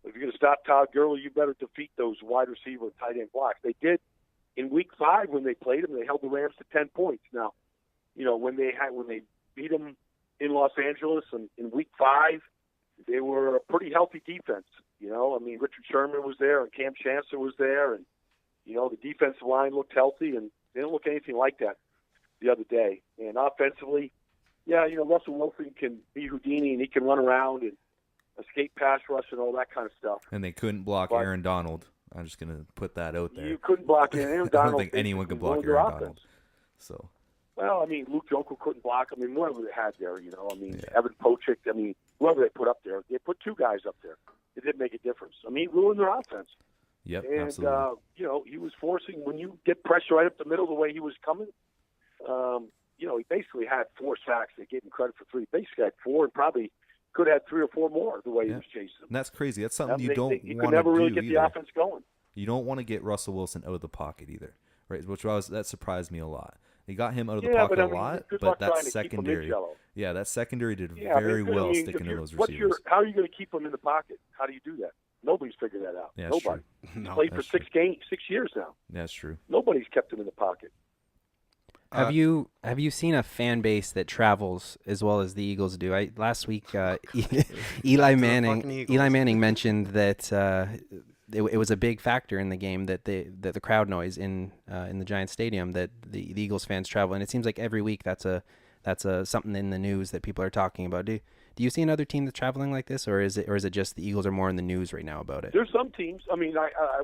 But if you're going to stop Todd Gurley, you better defeat those wide receiver and tight end blocks. They did in Week 5 when they played them. They held the Rams to 10 points. Now, when they beat them in Los Angeles and in Week 5, they were a pretty healthy defense. Richard Sherman was there and Cam Chancellor was there, and the defensive line looked healthy, and they didn't look anything like that the other day. And offensively, Russell Wilson can be Houdini and he can run around and escape pass rush and all that kind of stuff. And they couldn't block Aaron Donald. I'm just going to put that out there. You couldn't block Aaron Donald. I don't think anyone could block Aaron Donald. So. Well, Luke Jokel couldn't block. Whoever they had there, Evan Pochik, whoever they put up there, they put two guys up there. It didn't make a difference. He ruined their offense. Yep, and, absolutely. He was forcing, when you get pressure right up the middle the way he was coming, he basically had 4 sacks. They gave him credit for 3. Basically had 4 and probably could have had 3 or 4 more the way he was chasing them. And that's crazy. That's something you don't want to do. You could never really get either. the offense going. You don't want to get Russell Wilson out of the pocket either, right? That surprised me a lot. They got him out of the pocket a lot, but that secondary, that secondary did very well sticking to those receivers. How are you going to keep him in the pocket? How do you do that? Nobody's figured that out. Yeah, Nobody. He's played for 6 years now. That's true. Nobody's kept him in the pocket. Have you seen a fan base that travels as well as the Eagles do? Last week, Eli Manning mentioned that it was a big factor in the game that the crowd noise in the Giants stadium, that the Eagles fans travel, and it seems like every week that's something in the news that people are talking about. Do you see another team that's traveling like this, or is it just the Eagles are more in the news right now about it? There's some teams. I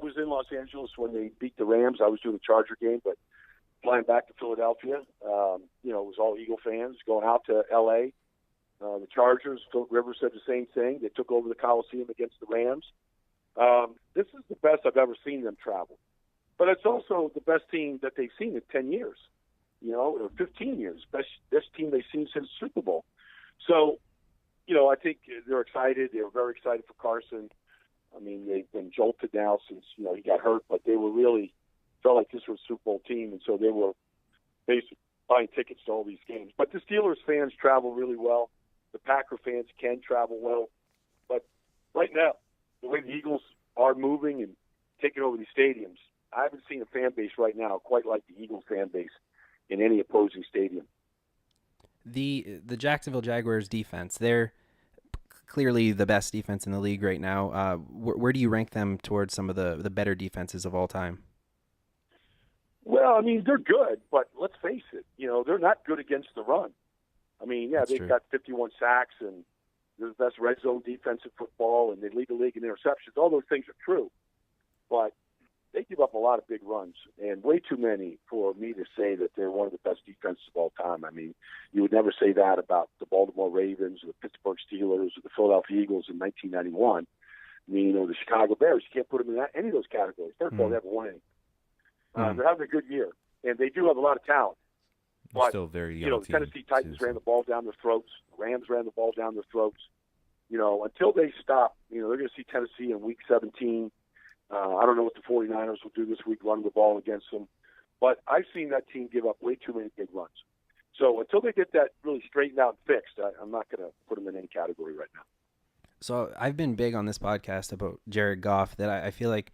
was in Los Angeles when they beat the Rams. I was doing the Charger game, but flying back to Philadelphia, it was all Eagle fans going out to L.A. The Chargers, Philip Rivers said the same thing. They took over the Coliseum against the Rams. This is the best I've ever seen them travel. But it's also the best team that they've seen in 10 years, or 15 years. Best team they've seen since Super Bowl. So, I think they're excited. They're very excited for Carson. They've been jolted now since, he got hurt, but they were really felt like this was a Super Bowl team, and so they were basically buying tickets to all these games. But the Steelers fans travel really well. The Packer fans can travel well. But right now, the way the Eagles are moving and taking over these stadiums, I haven't seen a fan base right now quite like the Eagles fan base in any opposing stadium. The Jacksonville Jaguars defense, they're clearly the best defense in the league right now. Where do you rank them towards some of the better defenses of all time? Well, they're good, but let's face it, they're not good against the run. They've got 51 sacks, and they're the best red zone defense in football, and they lead the league in interceptions. All those things are true, but they give up a lot of big runs, and way too many for me to say that they're one of the best defenses of all time. You would never say that about the Baltimore Ravens or the Pittsburgh Steelers or the Philadelphia Eagles in 1991. The Chicago Bears, you can't put them in any of those categories. First of all, they haven't won any. They're having a good year, and they do have a lot of talent. But, still very young the Tennessee Titans ran the ball down their throats. The Rams ran the ball down their throats. Until they stop, they're going to see Tennessee in Week 17. I don't know what the 49ers will do this week, running the ball against them. But I've seen that team give up way too many big runs. So until they get that really straightened out and fixed, I'm not going to put them in any category right now. So I've been big on this podcast about Jared Goff, that I feel like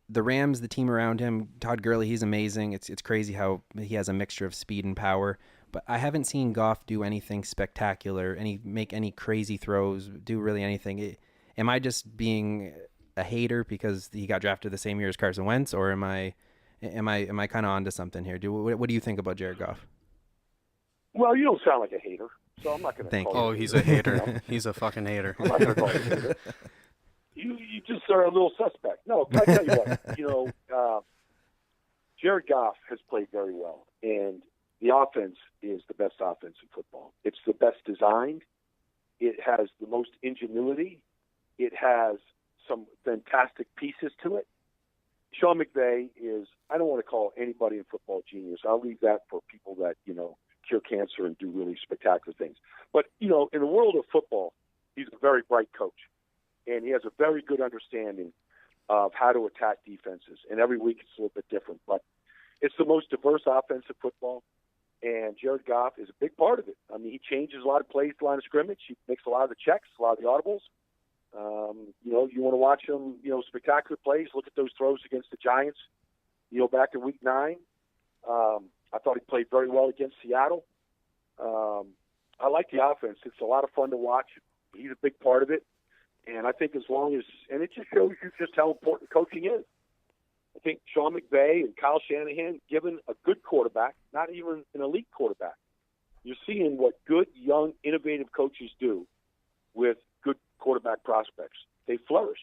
the Rams, the team around him, Todd Gurley, he's amazing. It's crazy how he has a mixture of speed and power. But I haven't seen Goff do anything spectacular, make any crazy throws, do really anything. Am I just being a hater because he got drafted the same year as Carson Wentz, or am I kind of onto something here? What do you think about Jared Goff? Well, you don't sound like a hater, so I'm not going to Thank call you. you. Oh, he's a hater. He's a fucking hater. I'm not going to call you a hater. You just are a little suspect. No, I tell you what, Jared Goff has played very well, and the offense is the best offense in football. It's the best designed. It has the most ingenuity. It has some fantastic pieces to it. Sean McVay is, I don't want to call anybody in football genius. I'll leave that for people that, cure cancer and do really spectacular things. But, in the world of football, he's a very bright coach. And he has a very good understanding of how to attack defenses. And every week it's a little bit different. But it's the most diverse offense in football. And Jared Goff is a big part of it. I mean, he changes a lot of plays to line of scrimmage. He makes a lot of the checks, a lot of the audibles. You want to watch him, spectacular plays. Look at those throws against the Giants, back in week 9. I thought he played very well against Seattle. I like the offense. It's a lot of fun to watch. He's a big part of it. And I think and it just shows you just how important coaching is. I think Sean McVay and Kyle Shanahan, given a good quarterback, not even an elite quarterback, you're seeing what good, young, innovative coaches do with good quarterback prospects. They flourish.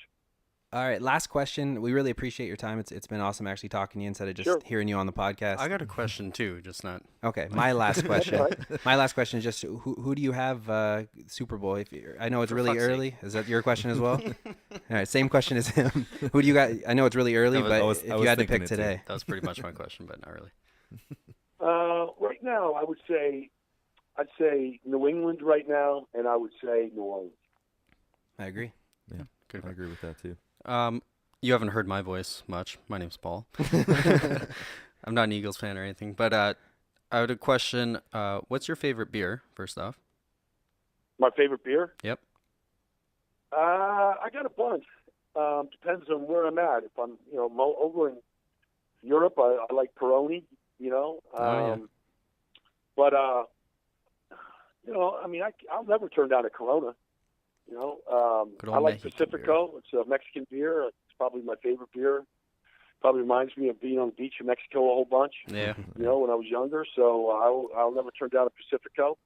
All right, last question. We really appreciate your time. It's been awesome actually talking to you instead of just hearing you on the podcast. I got a question too, just not. Okay, my last question. Right. My last question is just who do you have Super Bowl? I know it's really early. Is that your question as well? All right, same question as him. Who do you got? I know it's really early, but if you had to pick today, that was pretty much my question, but not really. Right now, I'd say New England right now, and I would say New Orleans. I agree. Yeah, Good. I agree with that too. You haven't heard my voice much. My name's Paul. I'm not an Eagles fan or anything, but I had a question. What's your favorite beer, first off? My favorite beer? Yep. I got a bunch. Depends on where I'm at. If I'm, over in Europe, I like Peroni, But, I'll never turn down a Corona. I like Pacifico. It's a Mexican beer. It's probably my favorite beer. Probably reminds me of being on the beach in Mexico a whole bunch. Yeah. When I was younger. So I'll never turn down a Pacifico.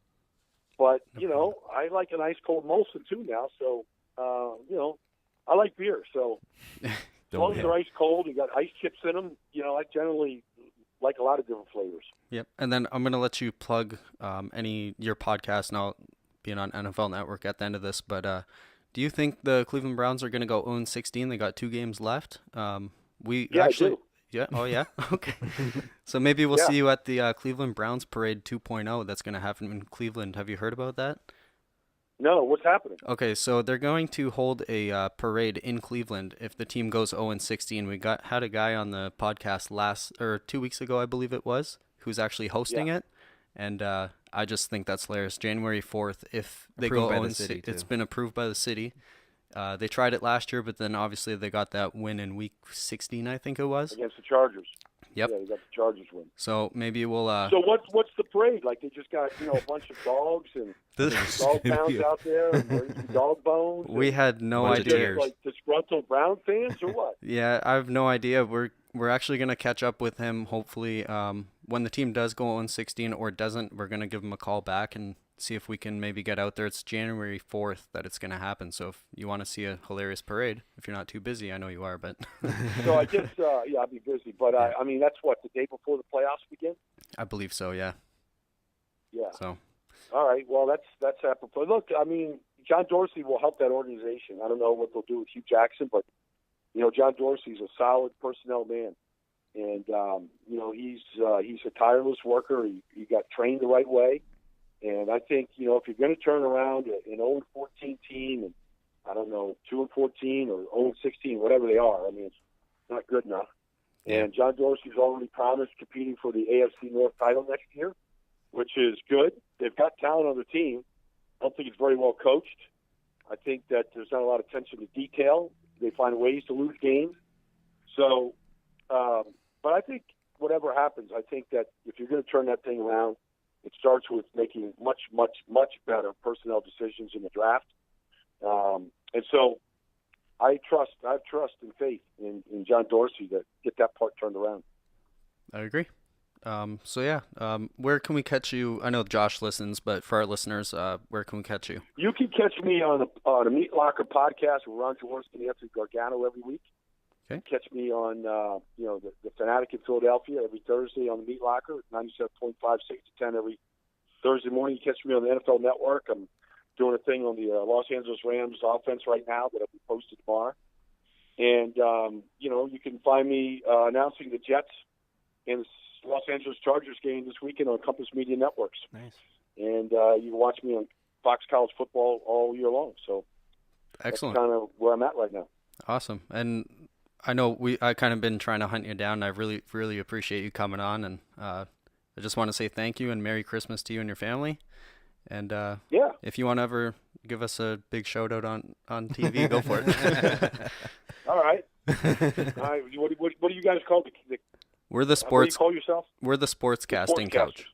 But, I like an ice cold Molson too now. So, I like beer. So as long as they're ice cold, you got ice chips in them, I generally like a lot of different flavors. Yep. And then I'm going to let you plug your podcast, and I'll be on NFL Network at the end of this. But do you think the Cleveland Browns are going to go 0-16? They got 2 games left. I do. Yeah. Oh, yeah. Okay. So maybe we'll see you at the Cleveland Browns Parade 2.0 that's going to happen in Cleveland. Have you heard about that? No, what's happening? Okay, so they're going to hold a parade in Cleveland if the team goes 0-16. We had a guy on the podcast 2 weeks ago, I believe it was, who's actually hosting it, and I just think that's hilarious. January 4th, if they Approved go by the city, 0-16, too. it's been approved by the city. They tried it last year, but then obviously they got that win in week 16, I think it was. Against the Chargers. Yep. Yeah, they got the Chargers win. So maybe we'll. So what's the parade? Like they just got a bunch of dogs and dog pounds out there and dog bones. We had no bunch of idea. tears. Like disgruntled Brown fans or what? Yeah, I have no idea. We're actually gonna catch up with him. Hopefully, when the team does go 0-16 or doesn't, we're gonna give him a call back and see if we can maybe get out there. It's January 4th that it's gonna happen. So if you want to see a hilarious parade, if you're not too busy, I know you are, but. So I guess I'll be busy, but I mean that's what, the day before the playoffs begin. I believe so. Yeah. Yeah. So. All right. Well, that's apropos. Look, I mean, John Dorsey will help that organization. I don't know what they'll do with Hugh Jackson, but John Dorsey's a solid personnel man, and he's a tireless worker. He got trained the right way, and I think if you're going to turn around an 0-14 team, and I don't know 2-14 or 0-16, whatever they are, I mean it's not good enough. And John Dorsey's already promised competing for the AFC North title next year, which is good. They've got talent on the team. I don't think it's very well coached. I think that there's not a lot of attention to detail. They find ways to lose games. So, but I think whatever happens, I think that if you're going to turn that thing around, it starts with making much, much, much better personnel decisions in the draft. And so I have trust and faith in John Dorsey to get that part turned around. I agree. Where can we catch you? I know Josh listens, but for our listeners, where can we catch you? You can catch me on a Meatlocker podcast with Ron Jaworski and Anthony Gargano every week. Okay. Catch me on the Fanatic in Philadelphia every Thursday on the Meatlocker, 97.5, 6 to 10 every Thursday morning. You catch me on the NFL Network. I'm doing a thing on the Los Angeles Rams offense right now that will be posted tomorrow. And, you can find me announcing the Jets and the Los Angeles Chargers game this weekend on Compass Media Networks. Nice. And you can watch me on Fox College Football all year long. So Excellent. That's kind of where I'm at right now. Awesome. And I know I kind of been trying to hunt you down. I really, really appreciate you coming on. And I just want to say thank you and Merry Christmas to you and your family. And if you want to ever give us a big shout out on TV, go for it. All right. All right. What do you guys call it? We're the What do you sports. call yourself? We're the Sportscasting Couch.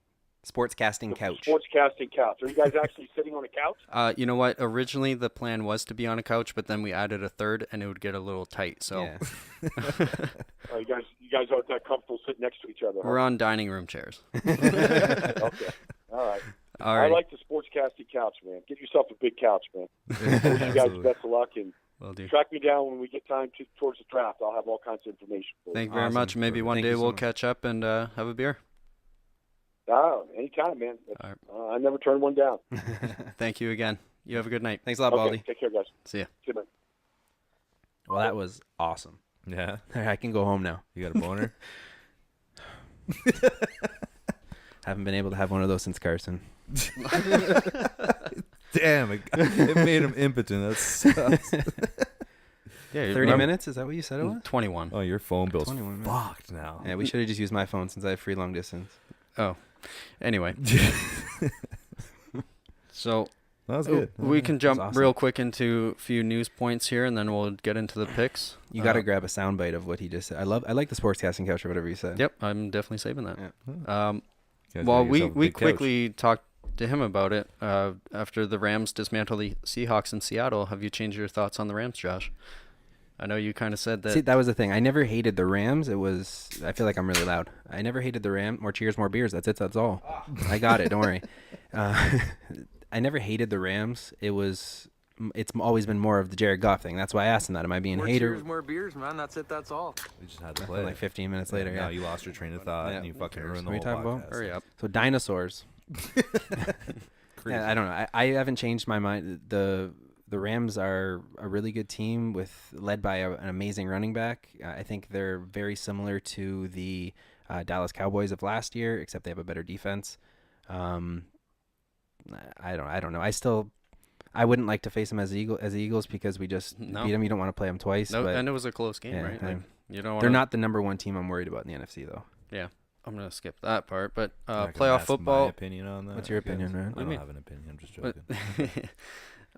Sportscasting couch. Sportscasting couch. Are you guys actually sitting on a couch? You know what? Originally, the plan was to be on a couch, but then we added a third, and it would get a little tight. So Yeah. You guys aren't that comfortable sitting next to each other. we're on dining room chairs. Okay. All right. All right. I like the sportscasting couch, man. Get yourself a big couch, man. Wish you guys the best of luck, and Will do. track me down when we get time towards the draft. I'll have all kinds of information for you. Thank you very Awesome. much. Maybe one Thank day you so we'll much. catch up and have a beer. Oh, anytime, man. All I never turn one down. Thank you again. You have a good night. Thanks a lot, Okay, Baldy. take care, guys. See ya. See you, man. Well, that was awesome. Yeah. I can go home now. You got a boner? Haven't been able to have one of those since Carson. Damn, it made him impotent. That sucks. Yeah, 30 minutes? Is that what you said it was? 21. Oh, your phone bill's 21 minutes. fucked now. Yeah, we should have just used my phone since I have free long distance. Oh, anyway. So That was good. we can jump awesome. real quick into a few news points here, and then we'll get into the picks. You got to grab a soundbite of what he just said. I like the sportscasting couch or whatever you said. Yep, I'm definitely saving that. Yeah. You guys Well, got we yourself a big couch. quickly talked to him about it after the Rams dismantled the Seahawks in Seattle. Have you changed your thoughts on the Rams, Josh? I know you kind of said that. See, that was the thing. I never hated the Rams. I feel like I'm really loud. I never hated the Rams. More cheers, more beers. That's it. That's all. I got it. Don't worry. I never hated the Rams. It's always been more of the Jared Goff thing. That's why I asked him that. Am I being a hater? Cheers, more beers, man. That's it. That's all. We just had to play. Like 15 minutes later. Now Yeah. you lost your train of thought Yeah. and you fucking Who ruined the cares? whole What are we talking podcast. about? Hurry up. So dinosaurs. Crazy. Yeah, I don't know. I haven't changed my mind. The Rams are a really good team led by an amazing running back. I think they're very similar to the Dallas Cowboys of last year, except they have a better defense. I don't know. I wouldn't like to face them as the Eagles because we just beat them. You don't want to play them twice. No, but and it was a close game, yeah, right? Like, you don't. they're not the number one team I'm worried about in the NFC, though. Yeah, I'm gonna skip that part. But I'm not gonna playoff ask football. My opinion on that. What's your I guess. opinion, man? I don't mean- have an opinion. I'm just But joking.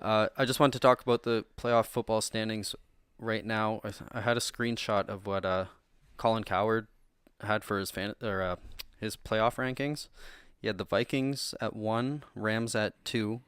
I just want to talk about the playoff football standings right now. I had a screenshot of what Colin Cowherd had for his his playoff rankings. He had the Vikings at 1, Rams at 2.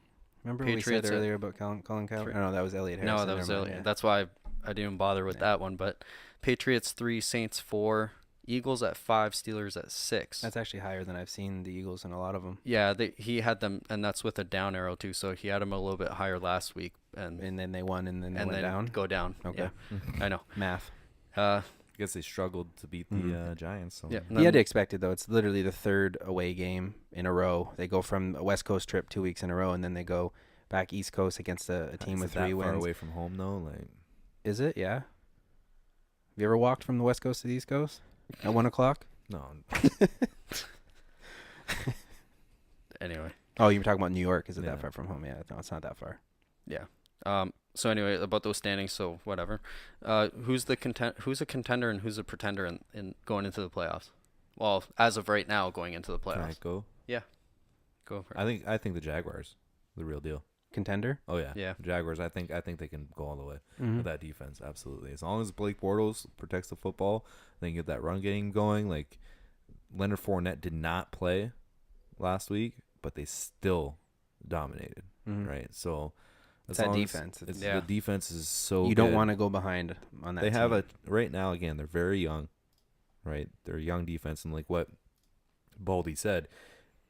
Remember what we Patriots said at earlier about Colin Cowherd? No, that was Elliot Harrison. No, that was Never mind, earlier. yeah. That's why I didn't bother with that one. But Patriots 3, Saints 4, Eagles at 5, Steelers at 6. That's actually higher than I've seen the Eagles in a lot of them. Yeah, he had them, and that's with a down arrow too. So he had them a little bit higher last week, and then they won, and then they went down. go down. Okay. Yeah, I know. Math. I guess they struggled to beat the Giants. So. Yeah, You had to expect it, though. It's literally the third away game in a row. They go from a West Coast trip 2 weeks in a row, and then they go back East Coast against a team with 3 Far wins. away from home, though. Like, Is it? Yeah. Have you ever walked from the West Coast to the East Coast at 1 o'clock? no. Anyway. Oh, you were talking about New York. Is it Yeah. that far from home? Yeah, no, it's not that far. Yeah. So anyway, about those standings. So whatever. Who's a contender and who's a pretender in going into the playoffs? Well, as of right now, going into the Can I playoffs. go? Yeah. Go for it. I think the Jaguars, the real deal. contender. Oh yeah, Yeah. Jaguars. I think they can go all the way Mhm. with that defense. Absolutely, as long as Blake Bortles protects the football, they can get that run game going. Like Leonard Fournette did not play last week, but they still dominated. Mhm. Right, so It's as that long as defense. the defense is so You don't good. want to go behind on that. They have team. right now. Again, they're very young. Right, they're a young defense, and like what Baldy said,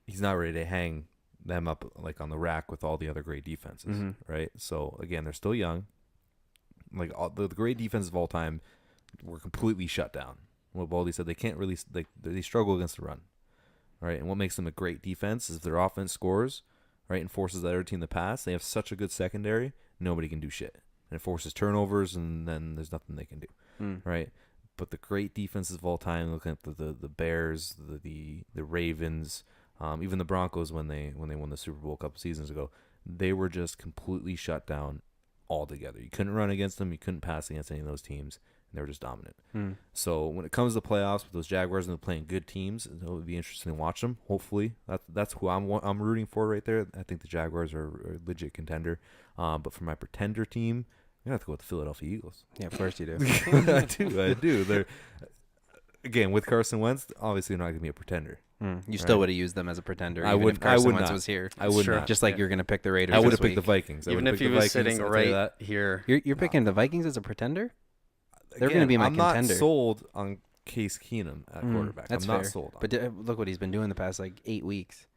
he's not ready to hang them up like on the rack with all the other great defenses, right? So again, they're still young. Like all the great defenses of all time were completely shut down. What Baldy said, they can't really they struggle against the run, right? And what makes them a great defense is if their offense scores, right, and forces the other team to pass. They have such a good secondary, nobody can do shit, and it forces turnovers, and then there's nothing they can do, right? But the great defenses of all time, looking at the Bears, the Ravens, even the Broncos when they won the Super Bowl a couple seasons ago, they were just completely shut down altogether. You couldn't run against them. You couldn't pass against any of those teams. And they were just dominant. So when it comes to the playoffs with those Jaguars and they're playing good teams, it would be interesting to watch them. Hopefully, that's who I'm rooting for right there. I think the Jaguars are a legit contender. But for my pretender team, I'm gonna have to go with the Philadelphia Eagles. Yeah, of course you do. I do. They're again with Carson Wentz. Obviously, they're not gonna be a pretender. You still would have used them as a pretender. I even would. if Carson I would Wentz not. was here. I would not. Just like you're going to pick the Raiders. I would have this picked the week. Vikings. Even if he was sitting right here. You're picking the Vikings as a pretender? They're going to be my contender. I'm not sold on Case Keenum at quarterback. That's I'm not fair. sold on But look what he's been doing the past 8 weeks.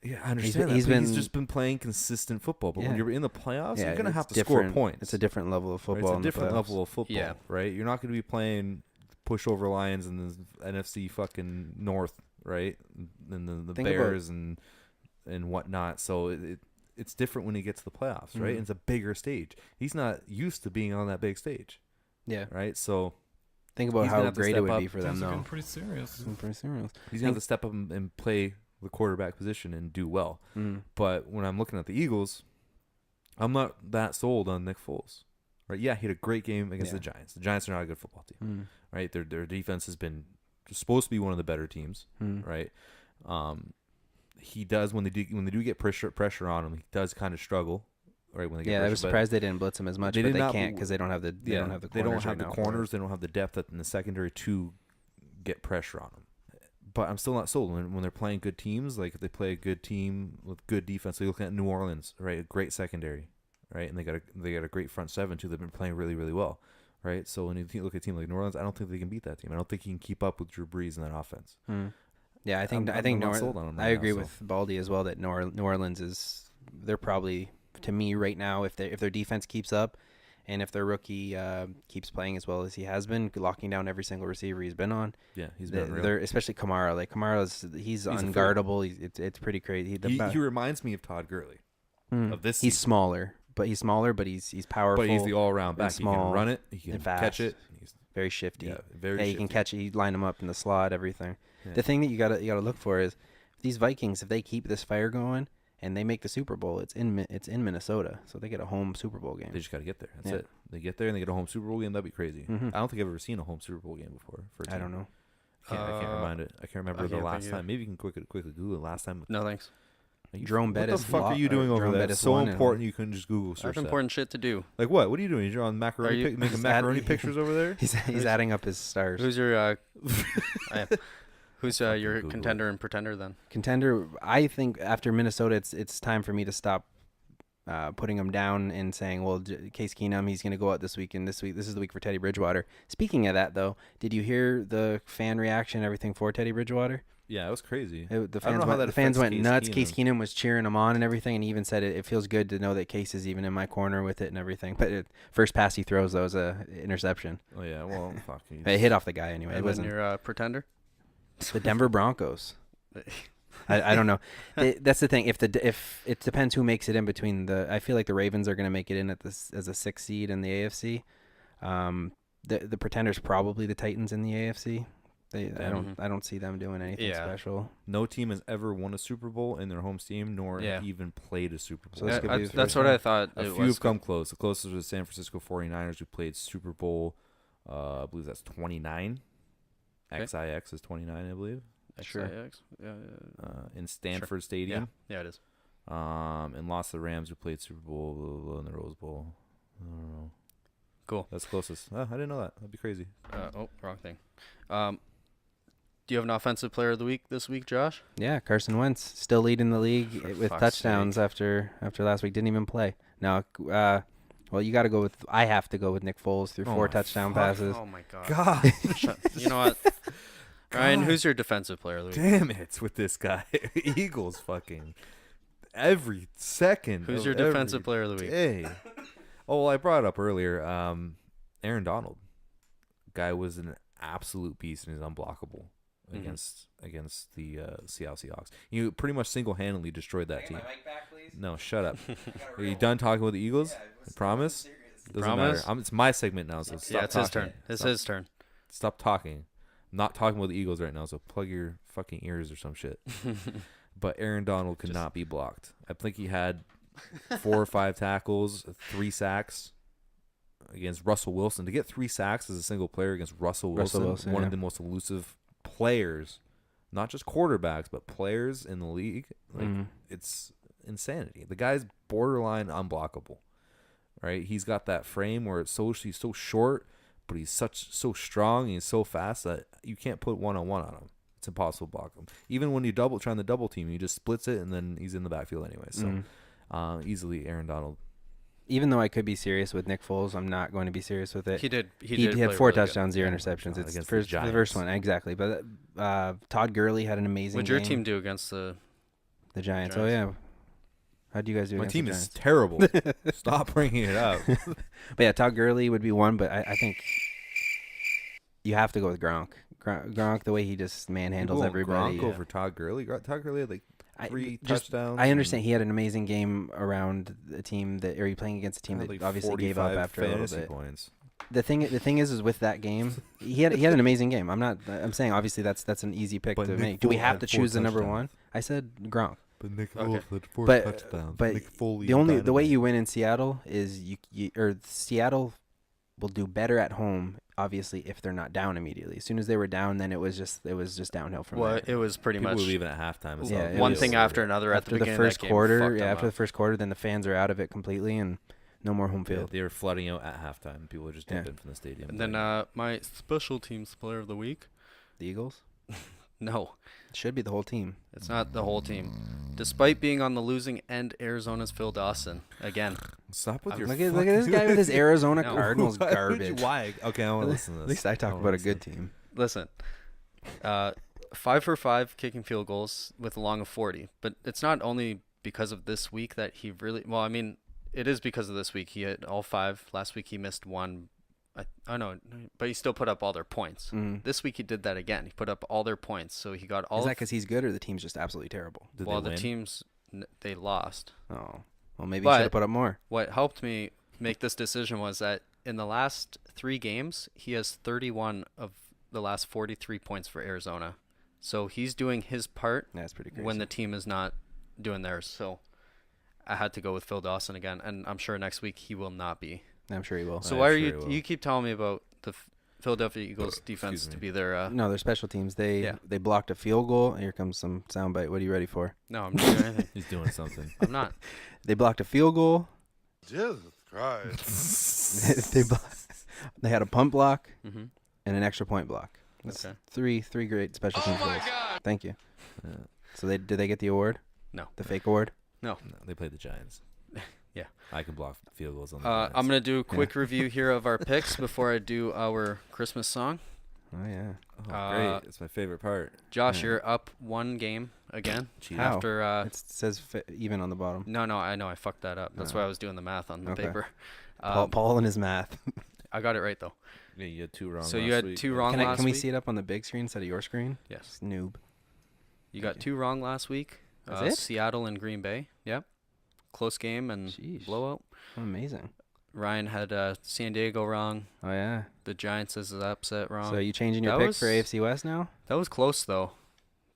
Yeah, I understand that. He's just been playing consistent football. But when you're in the playoffs, you're going to have to score points. It's a different level of football. It's a different level of football, right? You're not going to be playing pushover Lions in the NFC fucking North, right? And the Bears and whatnot. So it's different when he gets to the playoffs, right? It's a bigger stage. He's not used to being on that big stage. Yeah. Right? So think about how great it would be for them, Things are though. getting pretty serious. Pretty serious. He's going to have to step up and play the quarterback position and do well. But when I'm looking at the Eagles, I'm not that sold on Nick Foles. Right? Yeah, he had a great game against the Giants. The Giants are not a good football team. Right? Their defense has been supposed to be one of the better teams. Right? He does when they do get pressure on him, he does kind of struggle. Right, when they get I was surprised they didn't blitz him as much, but they can't because they don't have the They don't have the corners. They don't have the depth in the secondary to get pressure on them. But I'm still not sold when they're playing good teams. Like if they play a good team with good defense, they look at New Orleans, right? A great secondary, right? And they got a great front seven too. They've been playing really, really well, right? So when you look at a team like New Orleans, I don't think they can beat that team. I don't think he can keep up with Drew Brees in that offense. Yeah, I think not sold on him right I agree now, with Baldy as well that New Orleans they're probably, to me right now, if their defense keeps up and if their rookie keeps playing as well as he has been, locking down every single receiver he's been on. Yeah, he's been real. They're especially Kamara. Like he's unguardable. It's pretty crazy. He reminds me of Todd Gurley. Of this he's season. smaller, but he's powerful. But he's the all-around back. He's He can small run it. He can and fast. catch it. He's very shifty. Yeah, very he shifty. can catch it. He line him up in the slot, everything. Yeah. The thing that you gotta look for is these Vikings. If they keep this fire going and they make the Super Bowl, it's in Minnesota, so they get a home Super Bowl game. They just got to get there. That's it. They get there and they get a home Super Bowl game. That'd be crazy. I don't think I've ever seen a home Super Bowl game before. For a team. I don't know. I can't remind it. I can't remember the last time. Maybe you can quickly Google the last time. No thanks. Jerome Bettis. What the fuck are you doing over there? It's so important you couldn't just Google search I have important shit to do. Like what? What are you doing? You're on macaroni making macaroni pictures over there? He's adding up his stars. Who's your Who's your contender and pretender then? Contender, I think after Minnesota, it's time for me to stop putting him down and saying, well, Case Keenum, he's going to go out this week, and this is the week for Teddy Bridgewater. Speaking of that, though, did you hear the fan reaction and everything for Teddy Bridgewater? Yeah, it was crazy. The fans went nuts. Case Keenum was cheering him on and everything, and he even said it feels good to know that Case is even in my corner with it and everything. But first pass he throws, though, was a interception. Oh, yeah, well, fuck. It hit off the guy anyway. And then your pretender? The Denver Broncos. I don't know. That's the thing. If it depends who makes it in between I feel like the Ravens are going to make it in as a 6th seed in the AFC. The pretenders probably the Titans in the AFC. I don't see them doing anything special. No team has ever won a Super Bowl in their home team, nor even played a Super Bowl. So that's what I thought. A few have come close. The closest was the San Francisco 49ers, who played Super Bowl. I believe that's 29. Okay. XIX is 29, I believe. XIX, yeah. In Stanford Stadium. Yeah, it is. And lost to the Rams, who played Super Bowl blah, blah, blah, in the Rose Bowl. I don't know. Cool. That's closest. I didn't know that. That'd be crazy. Wrong thing. Do you have an offensive player of the week this week, Josh? Yeah, Carson Wentz still leading the league For with fuck's touchdowns after last week. Didn't even play. Now, well, you got to go with. I have to go with Nick Foles through 4 touchdown passes. Oh my God. God. You know what? Ryan, who's your defensive player of the week? Damn it with this guy. Eagles fucking every second. Who's of your defensive player of the week? day. Oh, well, I brought it up earlier. Aaron Donald. Guy was an absolute beast and is unblockable against the Seattle Seahawks. You pretty much single-handedly destroyed that team. No, shut up. Are you done talking with the Eagles? I promise? Doesn't Promise? matter. It's my segment now, so stop It's talking. his turn. It's his turn. Stop talking. I'm not talking with the Eagles right now, so plug your fucking ears or some shit. But Aaron Donald could not be blocked. I think he had 4 or 5 tackles, 3 sacks against Russell Wilson. To get 3 sacks as a single player against Russell Wilson, one of the most elusive players, not just quarterbacks, but players in the league. Like it's insanity. The guy's borderline unblockable. Right? He's got that frame where he's so short, but he's so strong and he's so fast that you can't put one-on-one on him. It's impossible to block him. Even when you trying to double team, he just splits it and then he's in the backfield anyway. So easily Aaron Donald. Even though I could be serious with Nick Foles, I'm not going to be serious with it. He did He had play 4 really touchdowns, good. 0 interceptions. It's against the the first one, exactly. But Todd Gurley had an amazing What'd game. your team do against the Giants? Oh, yeah. How'd you guys do My against team the is Giants? terrible. Stop bringing it up. But yeah, Todd Gurley would be one, but I think you have to go with Gronk. Gronk, the way he just manhandles everybody. Gronk over Todd Gurley. Todd Gurley had like 3 touchdowns. I understand he had an amazing game around a team or he playing against a team that like obviously gave up 45 after a little fantasy bit. points. The thing is with that game, he had an amazing game. I'm saying obviously that's an easy pick But to Nick make. Do we Foles have had to 4 choose the number touchdowns. one? I said Gronk. But Nick Okay. Foles had 4 But touchdowns. but Nick Foley the way you win in Seattle is Seattle will do better at home. Obviously, if they're not down immediately. As soon as they were down, then it was just downhill from Well, there. it was pretty people much were leaving at halftime. Yeah, it one was- thing after another at the after the beginning first of that game. quarter. fucked Yeah, them after the up. first quarter, then the fans are out of it completely and no more home Yeah, field. they were flooding out at halftime. People were just dumping from the stadium. And then my special teams player of the week. The Eagles No, it should be the whole team. it's not the whole team. Despite being on the losing end, Arizona's Phil Dawson again. Stop with your Look at this guy with his Arizona No. Cardinals Why would garbage. Why? Okay, I want to listen to At this. least I talked about a good team. Listen, 5 for 5 kicking field goals with a long of 40. But it's not only because of this week that he really. Well, I mean, it is because of this week. He hit all 5. Last week he missed 1. I know, but he still put up all their points. This week he did that again. He put up all their points, so he got all. Is that because he's good or the team's just absolutely terrible? Did well, they the win? teams they lost. Oh, well, maybe he But- should have put up more. What helped me make this decision was that in the last 3 games, he has 31 of the last 43 points for Arizona. So he's doing his part That's pretty crazy. when the team is not doing theirs. So I had to go with Phil Dawson again, and I'm sure next week he will not be. I'm sure he will. So I'm why are sure he will. you keep telling me about the Philadelphia Eagles defense Excuse to me. be their No, they're special teams. They Yeah. they blocked a field goal. Here comes some soundbite. What are you ready for? No, I'm not doing anything. He's doing something. I'm not. They blocked a field goal. Jesus Christ. they had a punt block Mhm. and an extra point block. That's Okay. three great special teams goals. Thank you. Yeah. So did they get the award? No. The fake award? No, they played the Giants. Yeah. I can block field goals on the Giants. I'm gonna do a quick review here of our picks before I do our Christmas song. Oh yeah. Oh, great. It's my favorite part. Josh, Yeah. you're up 1 game again. Cheating. How? After It says even on the bottom. no, I know I fucked that up. That's why I was doing the math on the Okay. paper. Paul and his math. I got it right though. Yeah, you had 2 wrong. So last you had week. 2 wrong Can last we week. see it up on the big screen instead of your screen? Yes. Noob. You got 2 wrong last week. That's it? Seattle and Green Bay. Yep. Close game and Sheesh. blowout. Amazing. Ryan had San Diego wrong. Oh yeah. The Giants is upset wrong. So are you changing your That pick was- for AFC West now? That was close though.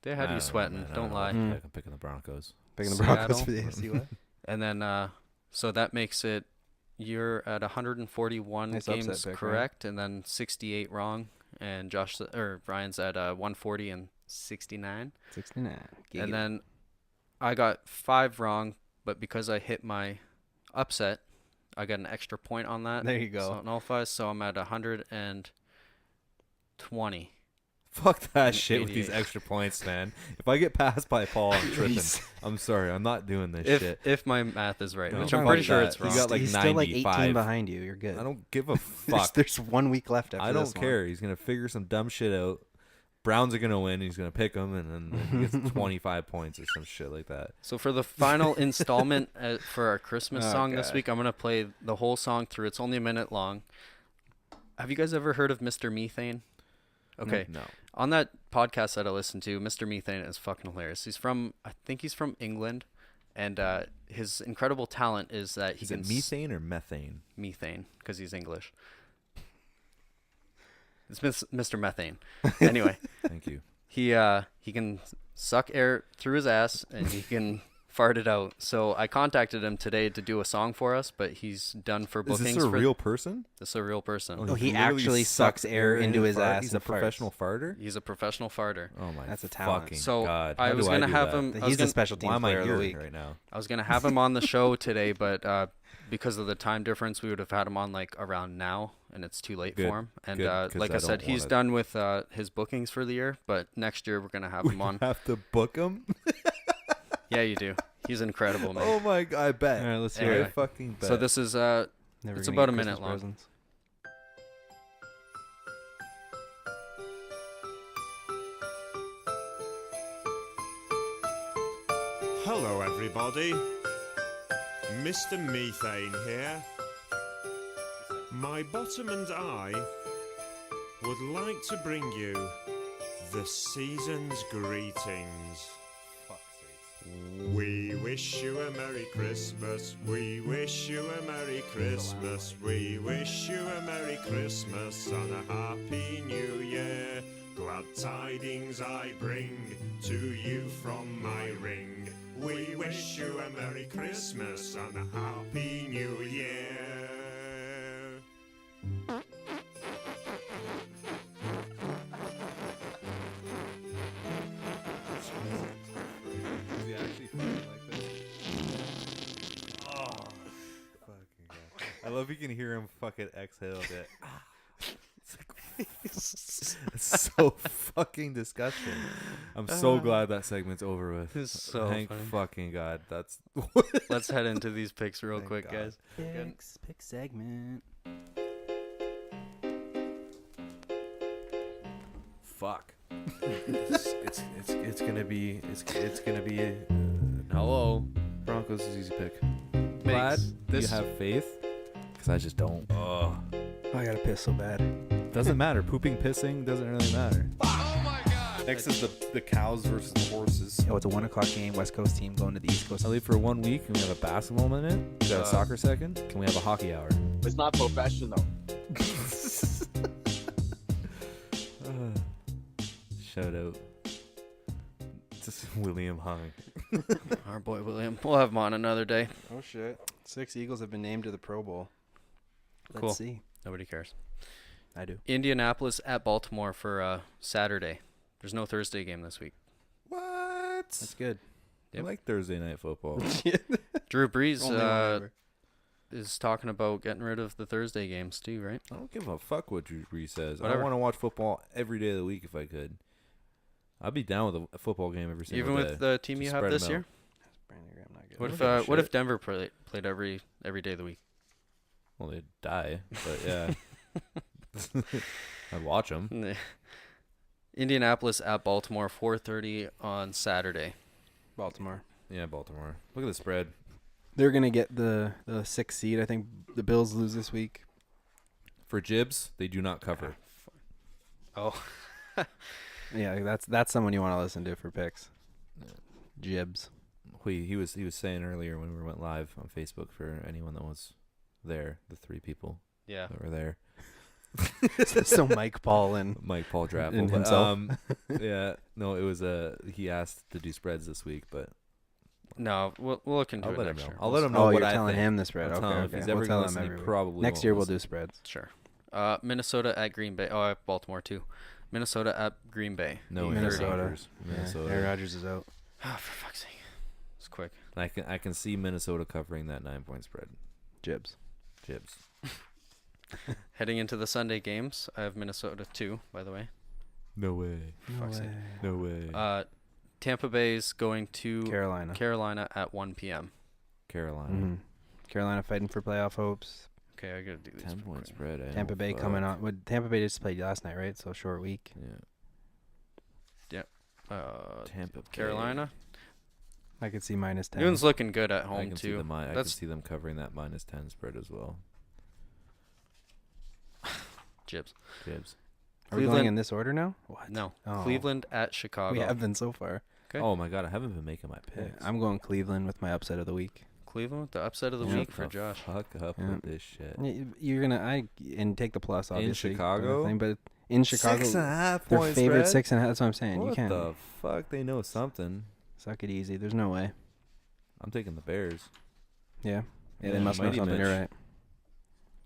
They I had don't you know, sweating. man. I Don't know. lie. I feel like I'm picking the Broncos. Picking the Broncos Seattle. for the AFC West. And then so that makes it you're at 141 Nice games upset pick, right? correct, and then 68 wrong. And Brian's at 140 and 69. 69. And then I got 5 wrong, but because I hit my upset, I got an extra point on that. There you go. So it nullifies, so I'm at 120. Fuck that shit with these 88. extra points, man. If I get passed by Paul, I'm tripping. I'm sorry. I'm not doing this shit. If my math is right, No, which I'm fuck pretty sure that. it's You wrong. got like He's still like 95. 18 behind you. You're good. I don't give a fuck. There's 1 week left after I this don't one. care. He's going to figure some dumb shit out. Browns are going to win. He's going to pick them, and then he gets 25 points or some shit like that. So for the final installment for our Christmas Oh, song this God. week, I'm going to play the whole song through. It's only a minute long. Have you guys ever heard of Mr. Methane? Okay. No. On that podcast that I listened to, Mr. Methane is fucking hilarious. I think he's from England, and his incredible talent is that he Is can it methane or methane? methane because he's English. It's Mr. Methane. Anyway, Thank you. he can suck air through his ass and he can fart it out. So I contacted him today to do a song for us, but he's done for Is bookings. this a for real person? This is a real person. Oh, he literally actually sucks air into his ass He's a and farts. professional farter? He's a professional farter. Oh my That's a talent. fucking So God. I How was do gonna do have that? him. I was He's the gonna, special Why teams am I player of the here week. right now? I was gonna have him on the show today, but because of the time difference, we would have had him on like around now, and it's too late Good. for him. And Good, 'cause like I I said, don't he's wanna- done with his bookings for the year. But next year we're gonna have him on. Have to book him? Yeah, you do. He's incredible, man. Oh my God, I bet. All right, let's hear I it. fucking bet. So this is Never It's gonna about get a minute Christmas long. presents. Hello, everybody. Mr. Methane here. My bottom and I would like to bring you the season's greetings. We wish you a Merry Christmas. We wish you a Merry Christmas. We wish you a Merry Christmas and a Happy New Year. Glad tidings I bring to you from my ring. We wish you a Merry Christmas and a Happy New Year. Is he actually fucking like this? Oh, fucking God. I love you can hear him fucking exhale that. It's so fucking disgusting. I'm so glad that segment's over with. It's so Thank funny. fucking God. That's Let's head into these picks real Thank quick, God. guys. Pick segment. fuck. It's gonna be Hello. Broncos is easy pick. Makes Glad this you have faith, because I just don't. Oh, I gotta piss so bad. doesn't matter. Pooping, pissing doesn't really matter. Oh my God! Next is the cows versus the horses. Oh, it's a 1 o'clock game. West Coast team going to the East Coast. I leave for 1 week. Can we have a basketball minute? We got a soccer second. Can we have a hockey hour? It's not professional. Shout out to William Hung. Our boy William. We'll have him on another day. Oh shit! 6 Eagles have been named to the Pro Bowl. Let's Cool. see. Nobody cares. I do. Indianapolis at Baltimore for Saturday. There's no Thursday game this week. What? That's good. I like Thursday night football. Drew Brees Only one ever. is talking about getting rid of the Thursday games too, right? I don't give a fuck what Drew Brees says. Whatever. I want to watch football every day of the week if I could. I'd be down with a football game every single Even day. with the team Just you have spread 'em this out. year. Brandon Graham not good. What I if don't give a what if shit. Denver played every day of the week? Well, they'd die, but yeah. I'd watch them. Nah. Indianapolis at Baltimore, 4:30 on Saturday. Baltimore. Yeah, Baltimore. Look at the spread. They're gonna get the 6th seed. I think the Bills lose this week. For Jibs, they do not cover. Oh, Yeah, that's someone you want to listen to for picks. Jibs. He was saying earlier when we went live on Facebook for anyone that was there, the 3 people yeah. that were there. So Mike Paul and Mike Paul Draft And himself. yeah, no, it was he asked to do spreads this week, but No, we'll look into I'll it let him next know. year. I'll let him know oh, what you're I telling think. him the spread. I'll Okay, tell him. okay. If he's We'll ever tell gonna him listen, he every week. probably Next won't year we'll listen. do spreads. Sure. Minnesota at Green Bay. Oh, Baltimore too. Minnesota at Green Bay. No, Eight Aaron Minnesota. thirty. Rodgers. Yeah, Minnesota. Aaron Rodgers is out. Oh, for fuck's sake. It's quick. I can see Minnesota covering that 9-point spread. Jibs. Heading into the Sunday games, I have Minnesota 2, by the way. No way. No way. Tampa Bay's going to Carolina at 1 p.m. Carolina. Mm-hmm. Carolina fighting for playoff hopes. Okay, I gotta do these. 10-point spread. Tampa Bay coming on. Tampa Bay just played last night, right? So short week. Yeah. Tampa Carolina. I could see -10. New England's looking good at home I can too. I can see them covering that -10 spread as well. Jibs. Are we going in this order now? What? No. Oh. Cleveland at Chicago. We have been so far. Okay. Oh my god, I haven't been making my picks. I'm going Cleveland with my upset of the week. Cleveland with the upset of the week for Josh. Fuck up with this shit. You're gonna and take the plus obviously. In Chicago, but in Chicago, 6.5 their points favorite spread? 6.5. That's what I'm saying. What you can't. the fuck? They know something. Suck it easy. There's no way. I'm taking the Bears. Yeah, they must know something. You're right.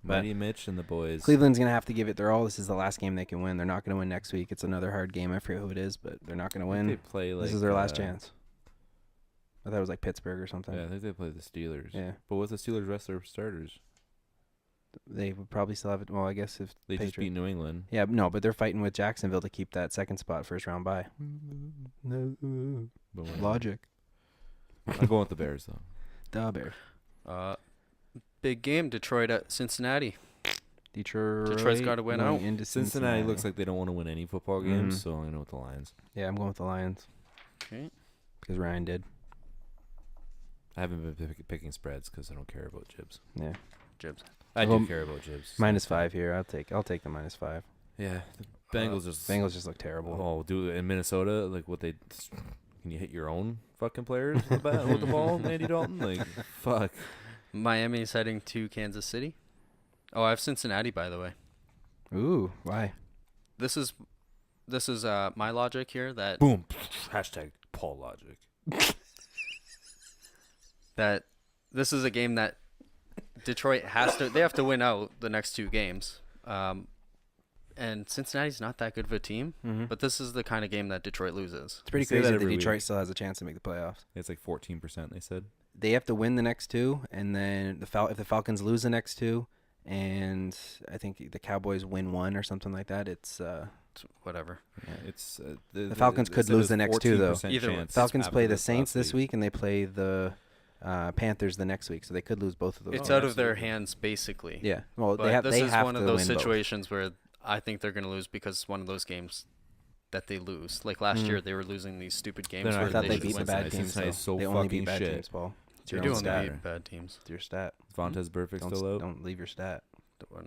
Mighty Mitch and the boys. Cleveland's going to have to give it their all. This is the last game they can win. They're not going to win next week. It's another hard game. I forget who it is, but they're not going to win. They play this is their last chance. I thought it was like Pittsburgh or something. Yeah, I think they play the Steelers. Yeah. But what if the Steelers rest their starters? They would probably still have it. Well, I guess if they just beat New England. Yeah, no, but they're fighting with Jacksonville to keep that second spot first round bye. No. Logic. I'm going with the Bears, though. The Bears. Big game, Detroit at Cincinnati. Detroit's got to win out. Cincinnati looks like they don't want to win any football games, so I'm going to go with the Lions. Yeah, I'm going with the Lions. Okay. Because Ryan did. I haven't been picking spreads because I don't care about jibs. Yeah. Jibs. I do care about jibs. -5 here. I'll take the -5. Yeah. The Bengals just look terrible. Oh, dude, in Minnesota, like what they can you hit your own fucking players with the ball, Andy Dalton? Like, fuck. Miami's heading to Kansas City. Oh, I have Cincinnati, by the way. Ooh, why? This is my logic here that boom hashtag Paul logic. That this is a game that Detroit they have to win out the next 2 games. And Cincinnati's not that good of a team, but this is the kind of game that Detroit loses. It's pretty crazy that Detroit still has a chance to make the playoffs. It's like 14%, they said. They have to win the next 2, and then if the Falcons lose the next 2, and I think the Cowboys win 1 or something like that, it's whatever. Yeah, it's the Falcons could lose the next 2 though. Either way. Falcons play the Saints this week, and they play the Panthers the next week, so they could lose both of those. It's out of their hands, basically. Yeah. Well, but this is one of those situations where I think they're going to lose because it's one of those games that they lose. Like last year, they were losing these stupid games. I thought they beat the win. bad teams. They only beat bad teams, Paul. They do only beat bad teams. It's your stat. Vontez Burfict still out? Don't leave your stat.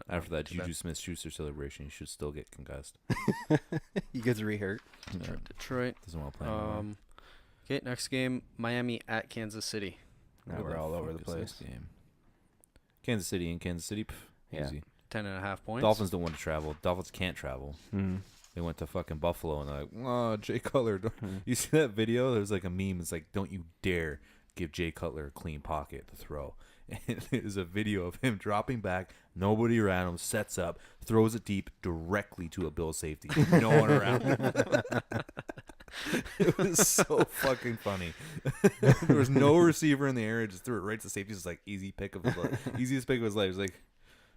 After that Juju Smith-Schuster celebration, you should still get concussed. He gets re-hurt. Yeah. Detroit. Doesn't want to play anymore. Okay, next game, Miami at Kansas City. Now we're all over the place. Game. Kansas City in Kansas City. Easy. 10.5 points. Dolphins don't want to travel. Dolphins can't travel. They went to fucking Buffalo and they're like, oh, Jay Cutler. You see that video? There's like a meme. It's like, don't you dare give Jay Cutler a clean pocket to throw. And there's a video of him dropping back, nobody around him, sets up, throws it deep directly to a Bills safety. No one around him. It was so fucking funny. There was no receiver in the area, just threw it right to safety. It's like easiest pick of his life. It was like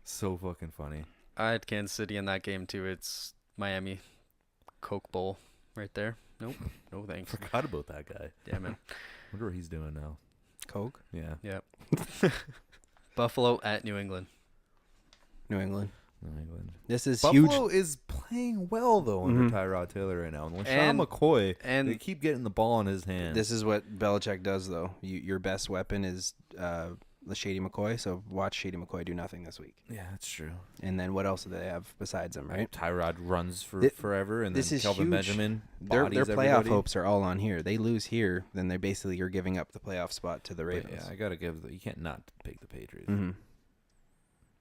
so fucking funny. I had Kansas City in that game too. It's Miami Coke Bowl right there. Nope. No thanks. Forgot about that guy. Damn it. Wonder what he's doing now. Coke? Yeah. Yep. Buffalo at New England. New England. This is Buffalo huge. Buffalo is playing well, though, under Tyrod Taylor right now. And LaShawn McCoy, they keep getting the ball in his hand. This is what Belichick does, though. Your best weapon is Shady McCoy, so watch Shady McCoy do nothing this week. Yeah, that's true. And then what else do they have besides him, right? Tyrod runs for forever, and then Kelvin huge. Benjamin Their playoff everybody. hopes are all on here. They lose here, then they basically are giving up the playoff spot to the Ravens. But yeah, I got to you can't not pick the Patriots.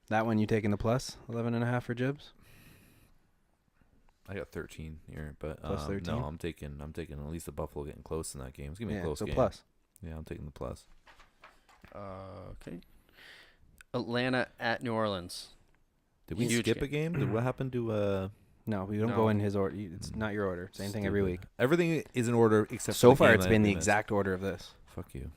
That one you taking the plus 11.5 for Jibs? I got 13 here, but plus 13? no, I'm taking at least the Buffalo getting close in that game. It's gonna be a close game. Plus. Yeah, I'm taking the plus. Okay. Atlanta at New Orleans. Did we skip a game? What happened to No, we don't go in his order. It's not your order. Same thing every week. Everything is in order except so for far. the It's been the exact order of this. Fuck you.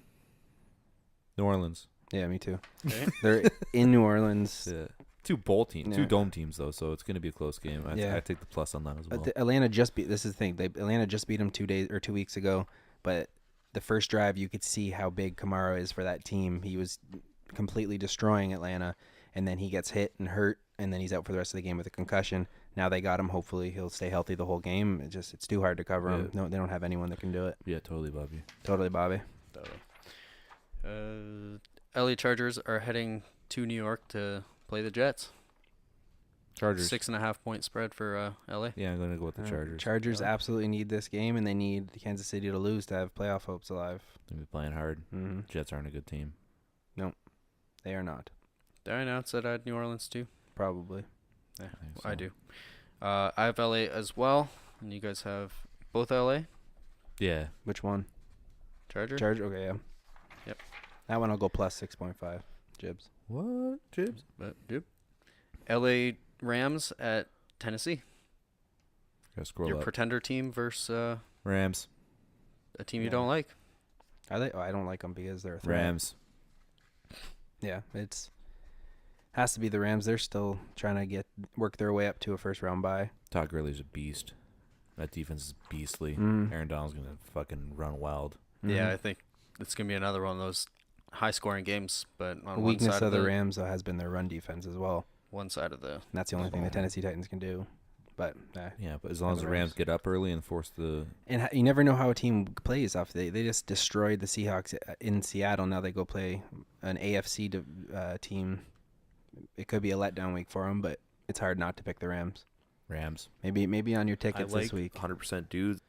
New Orleans. Yeah, me too. Okay. They're in New Orleans. Yeah. Two Yeah. dome teams though, so it's going to be a close game. I take the plus on that as well. Atlanta just beat. This is the thing. Atlanta just beat them 2 weeks ago. But the first drive, you could see how big Kamara is for that team. He was completely destroying Atlanta, and then he gets hit and hurt, and then he's out for the rest of the game with a concussion. Now they got him. Hopefully he'll stay healthy the whole game. It's too hard to cover him. No, they don't have anyone that can do it. Yeah, totally, Bobby. Totally, Bobby. LA Chargers are heading to New York to play the Jets. Chargers. 6.5 point spread for LA. Yeah, I'm going to go with the Chargers. Chargers absolutely need this game, and they need Kansas City to lose to have playoff hopes alive. They'll be playing hard. Mm-hmm. Jets aren't a good team. No, they are not. Did I announce that I had New Orleans too? Probably. Yeah, I think so. I do. I have LA as well, and you guys have both LA? Yeah. Which one? Charger? Okay, yeah. Yep. That one I'll go plus 6.5. Jibs. What? Jibs? Yep. LA Rams at Tennessee. Gotta scroll Your up. pretender team versus Rams. a team you don't like. Are they? Oh, I don't like them because they're a threat. Rams. Yeah, has to be the Rams. They're still trying to work their way up to a first round bye. Todd Gurley's a beast. That defense is beastly. Mm. Aaron Donald's going to fucking run wild. Yeah, I think it's going to be another one of those high-scoring games, but on The one weakness side of the Rams, though, has been their run defense as well. One side of the... And that's the only thing the Tennessee Titans can do. But yeah, but as long as the Rams get up early and force the... And you never know how a team plays off. They just destroyed the Seahawks in Seattle. Now they go play an AFC team. It could be a letdown week for them, but it's hard not to pick the Rams. Rams. Maybe on your tickets this week. 100% dudes.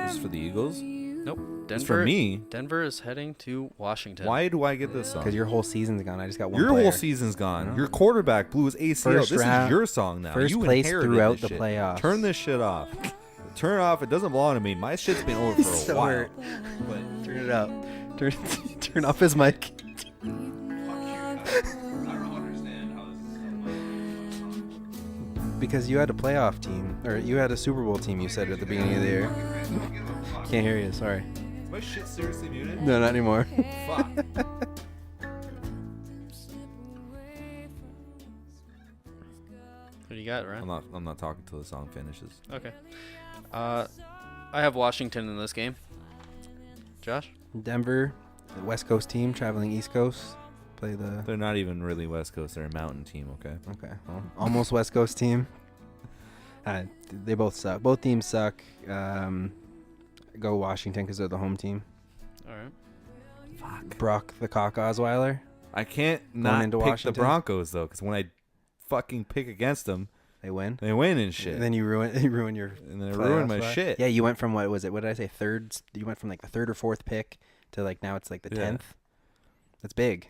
This is for the Eagles? Nope. Denver, It's for me. Denver is heading to Washington. Why do I get this song? Because your whole season's gone. I just got one Your player. whole season's gone. Your quarterback blew his ACL. First This round- is your song now. first You place inherited throughout this the shit. playoffs. Turn this shit off. Turn it off. It doesn't belong to me. My shit's been over for a while. But turn it up. Turn off his mic. Because you had a playoff team, or you had a Super Bowl team, you said at the beginning of the year. Can't hear you, sorry. Is my shit seriously muted? No, not anymore. Fuck. What do you got, Ryan? I'm not talking till the song finishes. Okay. I have Washington in this game. Josh? Denver, the West Coast team traveling East Coast. Play the... They're not even really West Coast. They're a mountain team, okay? Okay, well, almost West Coast team. They both suck. Both teams suck. Go Washington because they're the home team. All right. Fuck. Brock the Cock Osweiler. I can't not into pick Washington? the Broncos, though, because when I fucking pick against them, They win. they win and shit. And then you ruin your. And then I playoff ruin my spot. shit. Yeah, you went from what was it? What did I say? Third. You went from like the third or fourth pick to like now it's like the 10th. That's big.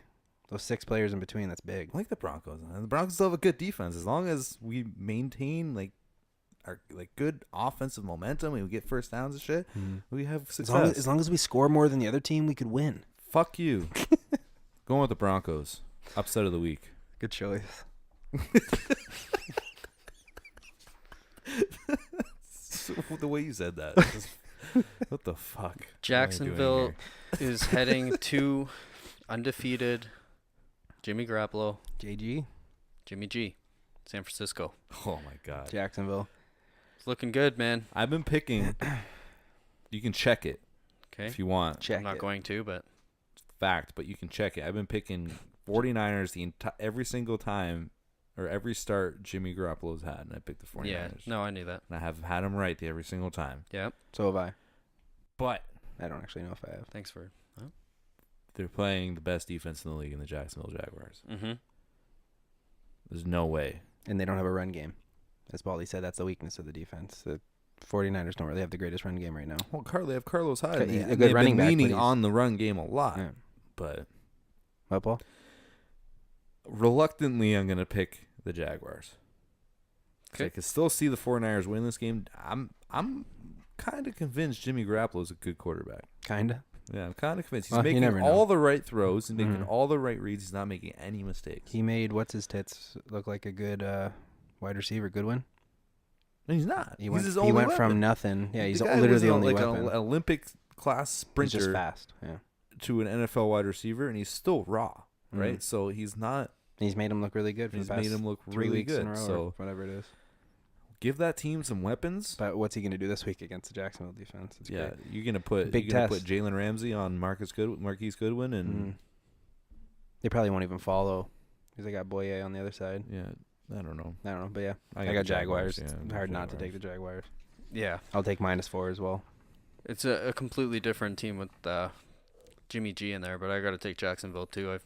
Those 6 players in between. That's big. I like the Broncos. And the Broncos still have a good defense. As long as we maintain like our good offensive momentum and we get first downs and shit, we have success. As long as we score more than the other team, we could win. Fuck you. Going with the Broncos. Upset of the week. Good choice. The way you said that. What the fuck? Jacksonville is heading to undefeated Jimmy Garoppolo, JG. Jimmy G, San Francisco. Oh my god. Jacksonville. It's looking good, man. I've been picking. You can check it Okay. if you want. Check I'm not it. going to, but Fact, but you can check it. I've been picking 49ers every single time or every start Jimmy Garoppolo's had, and I picked the 49ers. yeah. No, I knew that. And I have had him right every single time. Yep. So have I. But I don't actually know if I have. Thanks for. they're playing the best defense in the league in the Jacksonville Jaguars. Mm-hmm. There's no way. And they don't have a run game. As Baldy said, that's the weakness of the defense. The 49ers don't really have the greatest run game right now. Well, they have Carlos Hyde. He's and a good running been back, leaning but he's- on the run game a lot. Yeah. But What, Paul? reluctantly, I'm going to pick the Jaguars. Okay. I can still see the 49ers win this game. I'm kind of convinced Jimmy Garoppolo is a good quarterback. Kinda. Yeah, I'm kind of convinced. He's Well, you making never know. all the right throws. He's making Mhm. all the right reads. He's not making any mistakes. He made what's his tits look like a good wide receiver. Goodwin. And he's not. He He's went. his He only went weapon. from nothing. Yeah, he's The guy literally was the only like weapon. an Olympic class sprinter. He's just fast. Yeah. To an NFL wide receiver, and he's still raw, right? So he's not. He's made him look really good. He's made him look 3 really weeks in good. a row, So or whatever it is. give that team some weapons. But what's he going to do this week against the Jacksonville defense? It's Yeah, great. you're gonna put Jalen Ramsey on Marquise Goodwin, and they probably won't even follow because they got Boye on the other side. Yeah, I don't know, but yeah, I got got Jaguars. Jaguars, yeah, It's hard not to take the Jaguars. Yeah, I'll take -4 as well. it's a completely different team with Jimmy G in there, but I got to take Jacksonville too. I've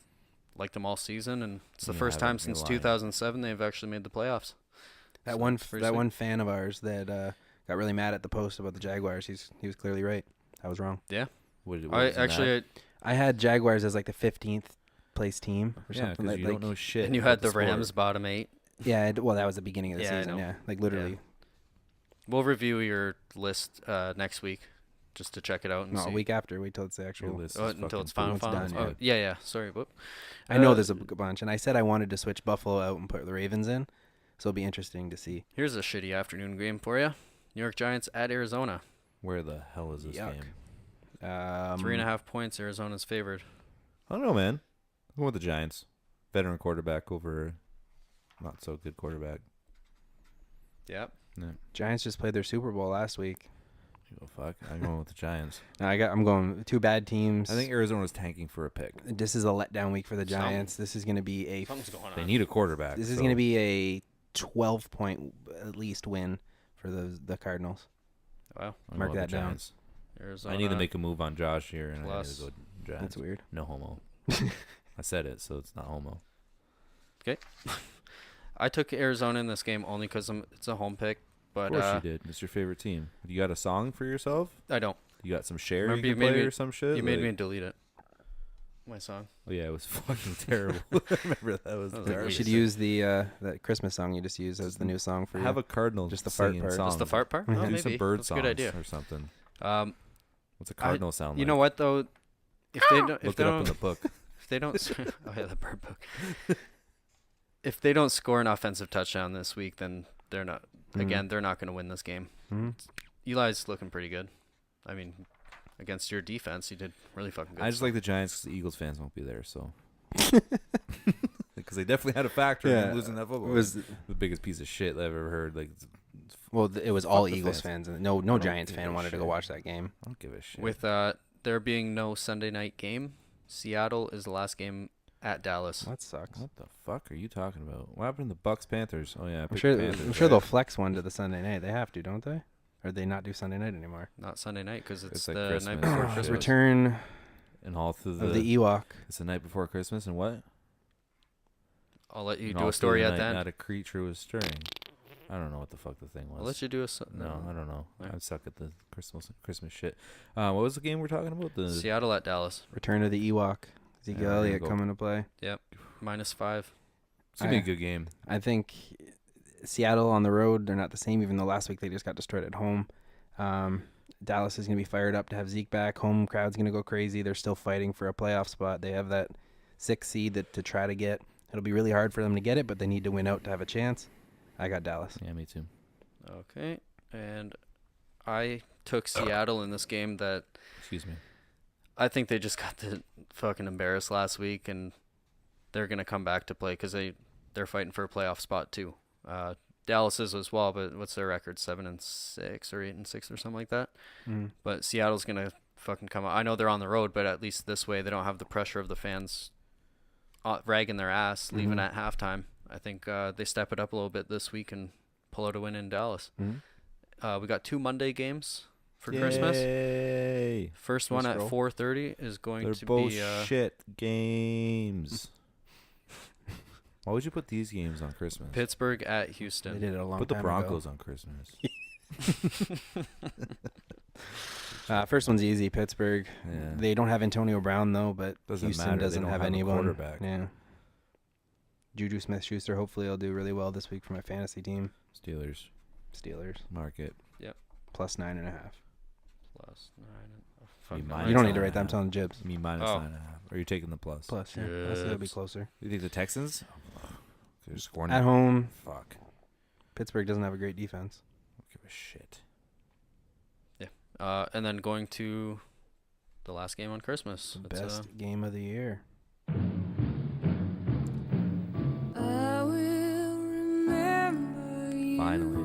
liked them all season, and it's the first time since 2007 they've actually made the playoffs. That one fan of ours that got really mad at the post about the Jaguars. He was clearly right. I was wrong. Yeah. I had Jaguars as like the 15th place team or something. Because you don't know shit. And you had the Rams bottom 8. Yeah, well, that was the beginning of the season. Yeah, like literally. Yeah. We'll review your list next week just to check it out. And a week after. Wait till it's the actual list. Until it's final. Done, Yeah. Sorry. Whoop. I know there's a bunch, and I said I wanted to switch Buffalo out and put the Ravens in, so it'll be interesting to see. Here's a shitty afternoon game for you. New York Giants at Arizona. Where the hell is this game? 3.5 points. Arizona's favored. I don't know, man. I'm going with the Giants. Veteran quarterback over not so good quarterback. Yep. Yeah. Giants just played their Super Bowl last week. Oh, fuck. I'm going with the Giants. I'm going with 2 bad teams. I think Arizona's tanking for a pick. This is a letdown week for the Giants. This is going to be Something's going on. They need a quarterback. This is going to be a 12-point at least win for the Cardinals. Wow. Mark that down. Arizona I need to make a move on Josh here, and I need to go Giants. That's weird. No homo. I said it, so it's not homo. Okay. I took Arizona in this game only because it's a home pick. But, of course you did. It's your favorite team. You got a song for yourself? I don't. You got some share Remember you can play or some shit? You made me delete it. My song. Oh, yeah, it was fucking terrible. I remember that was terrible. You should use that Christmas song you just used as the new song for you. Have a cardinal just the fart part. Songs. Just the fart part? Do maybe. some bird That's songs a good idea. or something. What's a cardinal sound like? You know what, though? If they don't, Look it up in the book. If they don't... oh, yeah, the bird book. If they don't score an offensive touchdown this week, then they're not... Again, they're not going to win this game. Eli's looking pretty good. I mean, against your defense, he did really fucking good. I just like the Giants because the Eagles fans won't be there, so... Because they definitely had a factor in losing that football. It was the biggest piece of shit I've ever heard. Like, well, it was all Eagles fans. And no Giants fan wanted to go watch that game. I don't give a shit. With there being no Sunday night game, Seattle is the last game at Dallas. That sucks. What the fuck are you talking about? What happened to the Bucks Panthers? Oh yeah, I'm sure they'll flex one to the Sunday night. They have to, don't they? Or they not do Sunday night anymore? Not Sunday night because it's like the Christmas. night before Christmas. Return and all through of the Ewok. It's the night before Christmas, and what? I'll let you do a story at that. Not a creature was stirring. I don't know what the fuck the thing was. I'll let you do a. No, I don't know. I suck at the Christmas shit. What was the game we're talking about? The Seattle at Dallas. Return of the Ewok. Ezekiel Elliott coming to play. Yep. -5. It's gonna be a good game. I think Seattle on the road, they're not the same. Even though last week they just got destroyed at home. Dallas is gonna be fired up to have Zeke back. Home crowd's gonna go crazy. They're still fighting for a playoff spot. They have that 6th seed to try to get. It'll be really hard for them to get it, but they need to win out to have a chance. I got Dallas. Yeah, me too. Okay, and I took Seattle in this game that. Excuse me. I think they just got fucking embarrassed last week, and they're gonna come back to play because they're fighting for a playoff spot too. Dallas is as well, but what's their record? 7-6 or 8-6 or something like that. But Seattle's gonna fucking come out. I know they're on the road, but at least this way they don't have the pressure of the fans ragging their ass, leaving at halftime. I think they step it up a little bit this week and pull out a win in Dallas. We got 2 Monday games for Christmas. First one at 4:30 is going to both be shit games. Why would you put these games on Christmas? Pittsburgh at Houston. They did it a long Put time the Broncos ago. on Christmas. First one's easy, Pittsburgh. Yeah. They don't have Antonio Brown though, but Houston matter. doesn't They don't have have any a quarterback. Yeah. Juju Smith-Schuster hopefully will do really well this week for my fantasy team. Steelers. Market. Yep. +9.5. +9. You don't need to write that. I'm telling Jibs. Me -9.5. Or you're taking the plus. Plus, yeah. It'll be closer. You think the Texans? They're scoring at home. Fuck. Pittsburgh doesn't have a great defense. Don't give a shit. Yeah. And then going to the last game on Christmas. The best game of the year. Finally.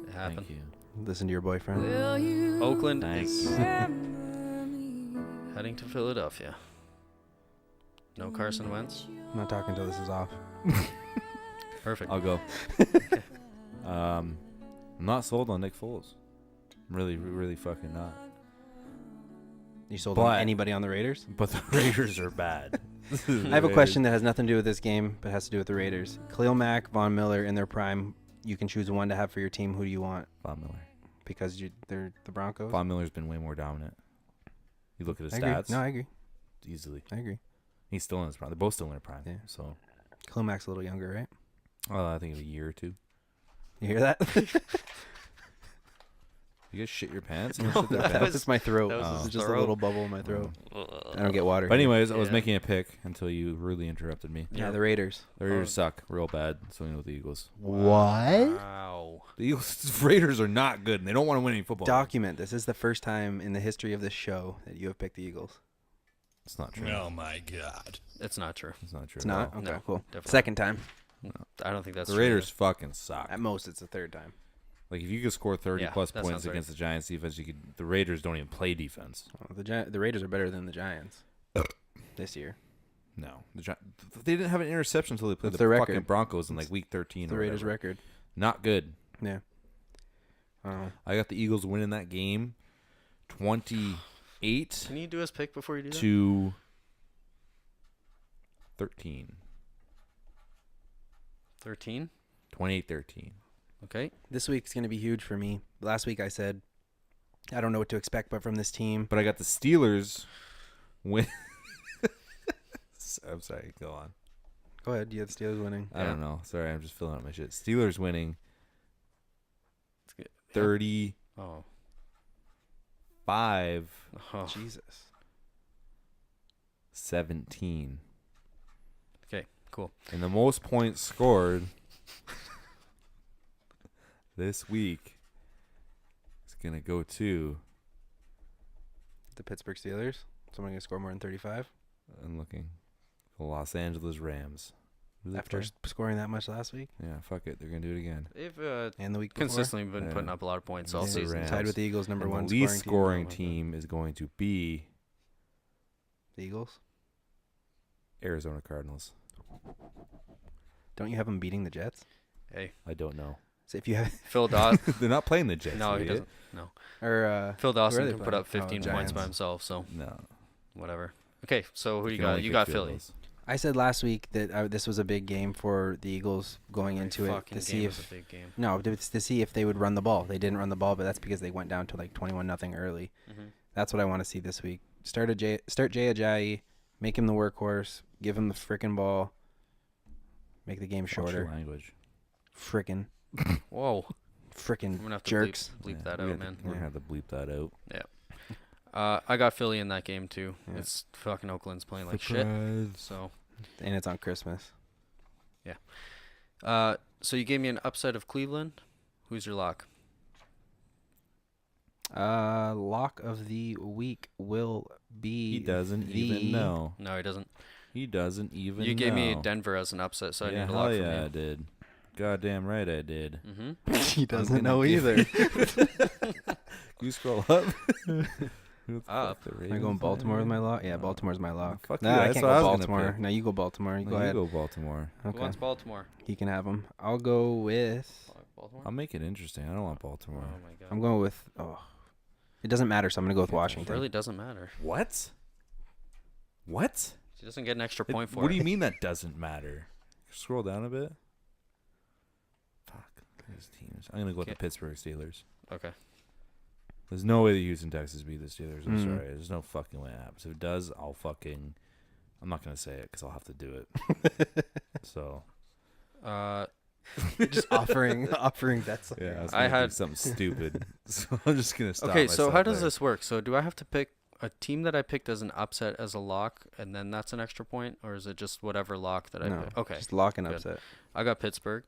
It happened. Thank you. Listen to your boyfriend. Oakland Nice. is heading to Philadelphia. No Carson Wentz. I'm not talking until this is off. Perfect. I'll go. I'm not sold on Nick Foles. Really, really fucking not. You sold on anybody on the Raiders? But the Raiders are bad. I have a question that has nothing to do with this game, but has to do with the Raiders. Khalil Mack, Von Miller in their prime. You can choose one to have for your team. Who do you want? Von Miller. Because they're the Broncos? Von Miller's been way more dominant. You look at his I agree. stats. No, I agree. Easily. I agree. He's still in his prime. They're both still in their prime. Yeah. So. Khalil Mack's a little younger, right? I think a year or two. You hear that? You guys shit your pants? No, that was my throat. That was This his is just a throat. little bubble in my throat. I don't get water. But anyways, I was Yeah. making a pick until you rudely interrupted me. Yeah, the Raiders. The Raiders suck real bad. So you know the Eagles. What? Wow. The Eagles Raiders are not good, and they don't want to win any football. Document. This is the first time in the history of this show that you have picked the Eagles. It's not true. Oh my God. It's not true. It's not true. It's not? at all. Okay, No, cool. definitely. Second time. I don't think that's The true Raiders fucking suck. At most, it's the third time. Like if you could score 30 Yeah, plus that points sounds right. against the Giants defense, you could. The Raiders don't even play defense. Well, the Raiders are better than the Giants this year. No, they didn't have an interception until they played What's the their fucking record? Broncos in like week 13. The or Raiders' whatever. record. Not good. Yeah. I got the Eagles winning that game, 28 Can you do his pick before you do that? to 13. 13. 28-13. Okay. This week's going to be huge for me. Last week I said, I don't know what to expect but from this team. But I got the Steelers win. I'm sorry. Go on. Go ahead. You have the Steelers winning. I don't know. Sorry, I'm just filling out my shit. Steelers winning It's good. 35. Oh. Oh. Jesus. 17. Okay. Cool. And the most points scored this week is going to go to. The Pittsburgh Steelers. Someone going to score more than 35 I'm looking. The Los Angeles Rams. Who they after play? scoring that much last week Yeah, fuck it. They're going to do it again. They've and the week before. consistently been Yeah. putting up a lot of points Yeah. all The season. Rams. Tied with the Eagles, number And one the least scoring scoring team. team is going to be The Eagles. Arizona Cardinals. Don't you have them beating the Jets? Hey, I don't know. So if you have Phil Dawson. They're not playing the Jets. No, he idiot. doesn't. No. or Phil who are Dawson they can put playing? up 15 Oh, points by Giants. himself, so No. whatever. Okay, so who You you can got? only You kick got field Philly. goals. I said last week that this was a big game for the Eagles going into it Fucking to see game if is a big game. no to see if they would run the ball. They didn't run the ball, but that's because they went down to like 21-0 early. Mhm. That's what I want to see this week. Start Jay Ajayi, make him the workhorse, give him the frickin' ball, make the game Watch your shorter. language. Frickin' Whoa. I'm frickin' gonna have to jerks. bleep Yeah, that we're out, gonna- man. We're going to have to bleep that out. I got Philly in that game too. Yeah. It's fucking Oakland's playing like shit. So And it's on Christmas. so you gave me an upset of Cleveland. Who's your lock? Lock of the week will be He doesn't even the- know. No, he doesn't. He doesn't even You gave me know. Denver as an upset, so I yeah, need a hell lock yeah, I from did. Goddamn right I did. you. Mm-hmm. He doesn't gonna know give- either. You scroll up. Who the Up. fuck, the Am I Ravens going are? Baltimore with my lock? Yeah, Baltimore's my lock. Fuck No, you, I that's can't what I go was gonna Baltimore. pick. No, you go Baltimore. You No, go ahead. You go Baltimore. Who Okay. wants Baltimore? He can have them. I'll go with. Baltimore. I'll make it interesting. I don't want Baltimore. Oh my god. I'm going with. Oh, it doesn't matter. So I'm gonna go with Yeah, It Washington. really doesn't matter. What? What? She doesn't get an extra point for What it. do you mean that doesn't matter? Scroll down a bit. Fuck these teams. I'm gonna go with the Okay. Pittsburgh Steelers. Okay. There's no way the Houston Texans beat the Steelers. I'm Mm. sorry. There's no fucking way it happens. If it does, I'll fucking. I'm not gonna say it because I'll have to do it. So. Just offering bets. Yeah, I had- do something stupid. So I'm just gonna stop. Okay, so myself how does there. this work? So do I have to pick a team that I picked as an upset as a lock, and then that's an extra point, or is it just whatever lock that I No, pick? Okay. just lock and good. upset. I got Pittsburgh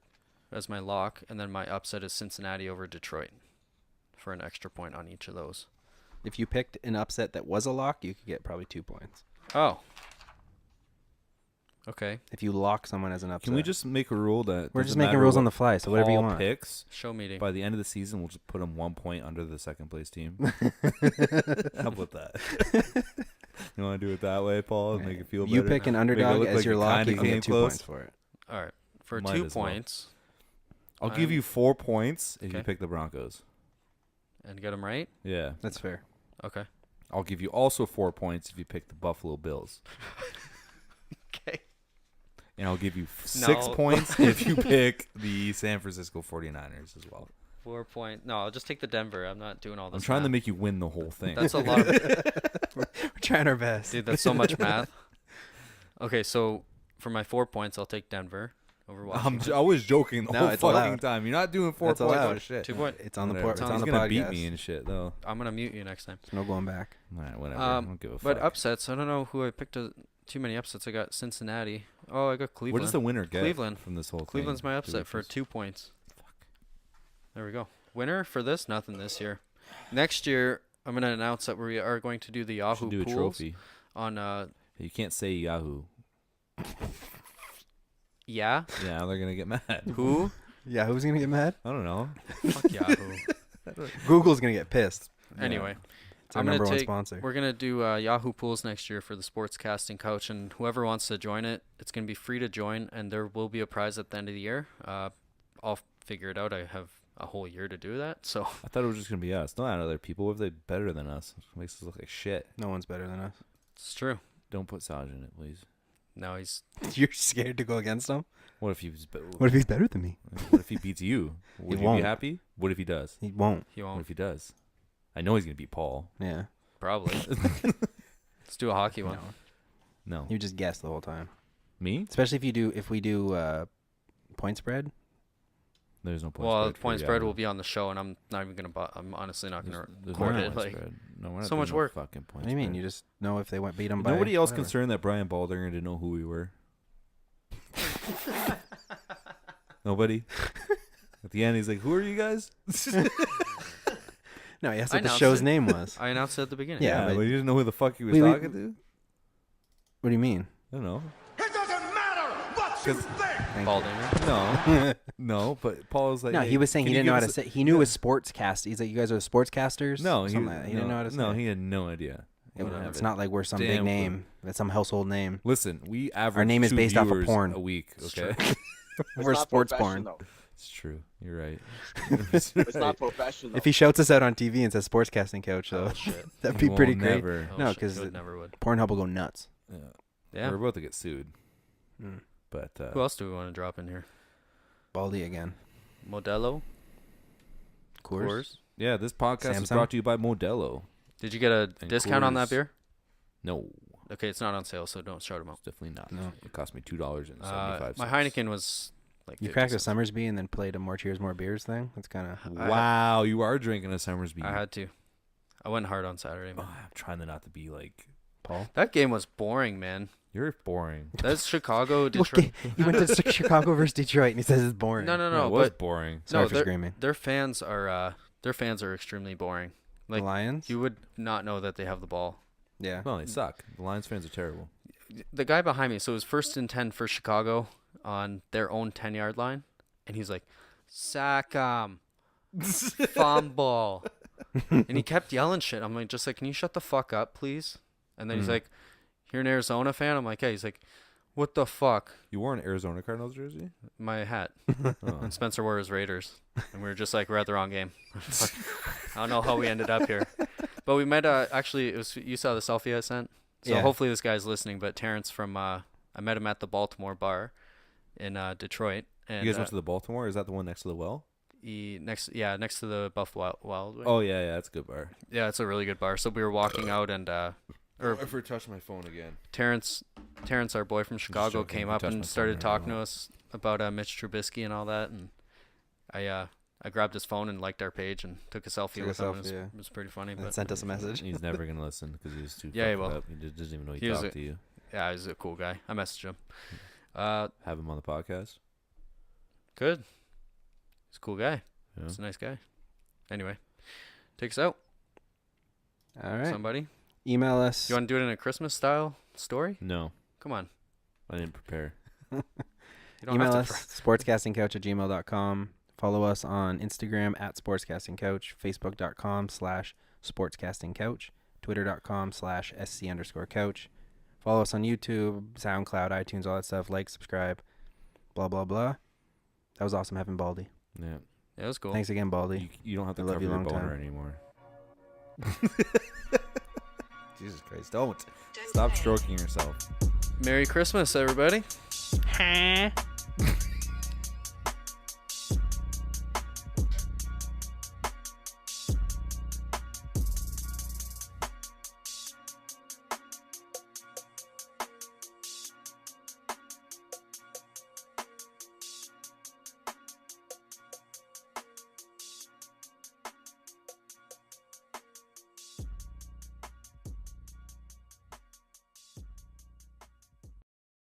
as my lock, and then my upset is Cincinnati over Detroit for an extra point on each of those. If you picked an upset that was a lock, you could get probably 2 points. Oh. Okay. If you lock someone as an upset. Can we just make a rule that We're just making rules on the fly, so whatever you Paul want. picks Show meeting. by the end of the season, we'll just put him 1 point under the second place team. How about that? You want to do it that way, Paul? Right. Make it feel You better? pick an Make it underdog look as like your you lock, kinda you can came get 2 close. points for it. All right. For Might 2 as well. points. I'll give you 4 points if you Okay. pick the Broncos. And get them right? Yeah. That's fair. Okay. I'll give you also 4 points if you pick the Buffalo Bills. Okay. And I'll give you 6 No. points if you pick the San Francisco 49ers as well. 4 point. No, I'll just take the Denver. I'm not doing all this. I'm trying to math. make you win the whole thing. That's a lot of. We're trying our best. Dude, that's so much math. Okay, so for my 4 points, I'll take Denver over Washington. I was joking the No, whole it's fucking allowed. time. You're not doing 4 That's points allowed. or shit. 2 point. It's on the Whatever. it's on He's the gonna podcast. beat me and shit though. I'm gonna mute you next time. There's no going back. All right, whatever. I don't give a But fuck. upsets, I don't know who I picked. Too many upsets. I got Cincinnati. Oh, I got Cleveland. What does the winner get Cleveland. from this whole thing? Cleveland's my Do we upset for just- 2 points. There we go. Winner for this? Nothing this year. Next year, I'm going to announce that we are going to do the Yahoo should do a pools trophy. on. You can't say Yahoo. Yeah. Yeah, they're gonna get mad. Who? Yeah, who's gonna get mad? I don't know. Fuck Yahoo. Google's gonna get pissed. Anyway, It's our I'm gonna number one take. sponsor. We're gonna do Yahoo pools next year for the Sportscasting Couch, and whoever wants to join it, it's gonna be free to join, and there will be a prize at the end of the year. I'll figure it out. I have a whole year to do that, so. I thought it was just gonna be us. Not other people. What if they're better than us? It makes us look like shit. No one's better than us. It's true. Don't put Saj in it, please. No, he's. You're scared to go against him? What if he's? What if he's better than me? What if he beats you? Would you won't. be happy? What if he does? He won't. He What won't. if he does? I know he's gonna beat Paul. Yeah. Probably. Let's do a hockey one. No. You just guess the whole time. Me? Especially if we do point spread. There's no point Well, spread. the point spread will be on the show, and I'm not even gonna. I'm honestly not gonna There's record no it. point Like, spread. No, we're not so doing much no work. Fucking point What do you mean? spread. You just know if they beat them by Nobody else whatever. concerned that Brian Baldinger didn't know who we were. Nobody. At the end, he's like, "Who are you guys?" No, he asked I what the announced show's it. name was. I announced it at the beginning. Yeah, but but- he didn't know who the fuck he was Wait, wait. talking to. What do you mean? I don't know. It doesn't matter what you think. Thank you. Baldinger. No, no. But Paul was like, No, hey, he was saying can he you didn't know give how to us say. a- He knew it was sportscast. He's like, you guys are sportscasters. No, Something like that. He didn't know how to say. No, he had no idea. Yeah, Wouldn't have it's it. not like we're some Damn big clue. name. It's some household name. Listen, we average name is 2 based off of viewers porn. a week. It's Okay, We're not sports porn. professional. it's true. You're right. It's not professional. If he shouts us out on TV and says Sportscasting Couch, though, Oh, shit. that'd He be pretty won't great. never. Oh, No, shit, 'cause he would it- never would. Pornhub will go nuts. Yeah. Yeah. We're about to get sued. Mm. But Who else do we want to drop in here? Baldy again. Modelo. Coors. yeah, this podcast is Samsung? brought to you by Modelo. Did you get a And discount on that Coors. beer? No, Okay, it's not on sale, so don't shout them out. it's definitely not. No. It cost me $2.75. My Heineken was like. You 50 cracked a cents. Summersby and then played a More Cheers, More Beers thing? That's kind of... Wow, you are drinking a Summersby. I had to. I went hard on Saturday, man. Oh, I'm trying to not to be like. Paul? That game was boring, man. You're boring. That's Chicago, Detroit. Okay, you went to Chicago versus Detroit and he says it's boring. No, it was but boring. Sorry no, for their, screaming. their fans are extremely boring. The Like Lions? you would not know that they have the ball. Yeah. No, they suck. The Lions fans are terrible. The guy behind me, so it was 1st and 10 for Chicago on their own 10-yard line, and he's like, "Sack 'em, fumble," and he kept yelling shit. I'm like, just like, can you shut the fuck up, please? And then he's like, "You're an Arizona fan?" I'm like, "Yeah." He's like, "What the fuck?" You wore an Arizona Cardinals jersey? My hat. Oh. And Spencer wore his Raiders, and we were just like, we're at the wrong game. I don't know how we ended up here, but we met. Actually, it was you saw the selfie I sent. So Yeah. hopefully this guy's listening. But Terrence from I met him at the Baltimore bar in Detroit. And You guys went to the Baltimore? Is that the one next to the well? next to the Buffalo Wild Wing. Oh, yeah, that's a good bar. Yeah, it's a really good bar. So we were walking out, and I ever touched my phone again. Terrence, our boy from Chicago, joking. came You up touched my and phone started right talking now. to us about Mitch Trubisky and all that. And I grabbed his phone and liked our page and took a selfie Took a with him. selfie, yeah. It was pretty funny. And But sent us a message. He's never going to listen because he was too Yeah, he fucked will. up. He just doesn't even know he He was talked to you. yeah, he's a cool guy. I messaged him. Have him on the podcast. Good. He's a cool guy. Yeah. He's a nice guy. Anyway, take us out. All right. Somebody? Email us. You want to do it in a Christmas style story? No, Come on. I didn't prepare. You don't Email have to us, sportscastingcouch@gmail.com. Follow us on Instagram @sportscastingcouch, facebook.com/sportscastingcouch, twitter.com/sc_couch. Follow us on YouTube, SoundCloud, iTunes, all that stuff. Like, subscribe, blah, blah, blah. That was awesome having Baldy. Yeah, It was cool. Thanks again, Baldy. you don't have to I love cover you your long boner time. anymore. Jesus Christ! Don't stop stroking yourself. Merry Christmas, everybody.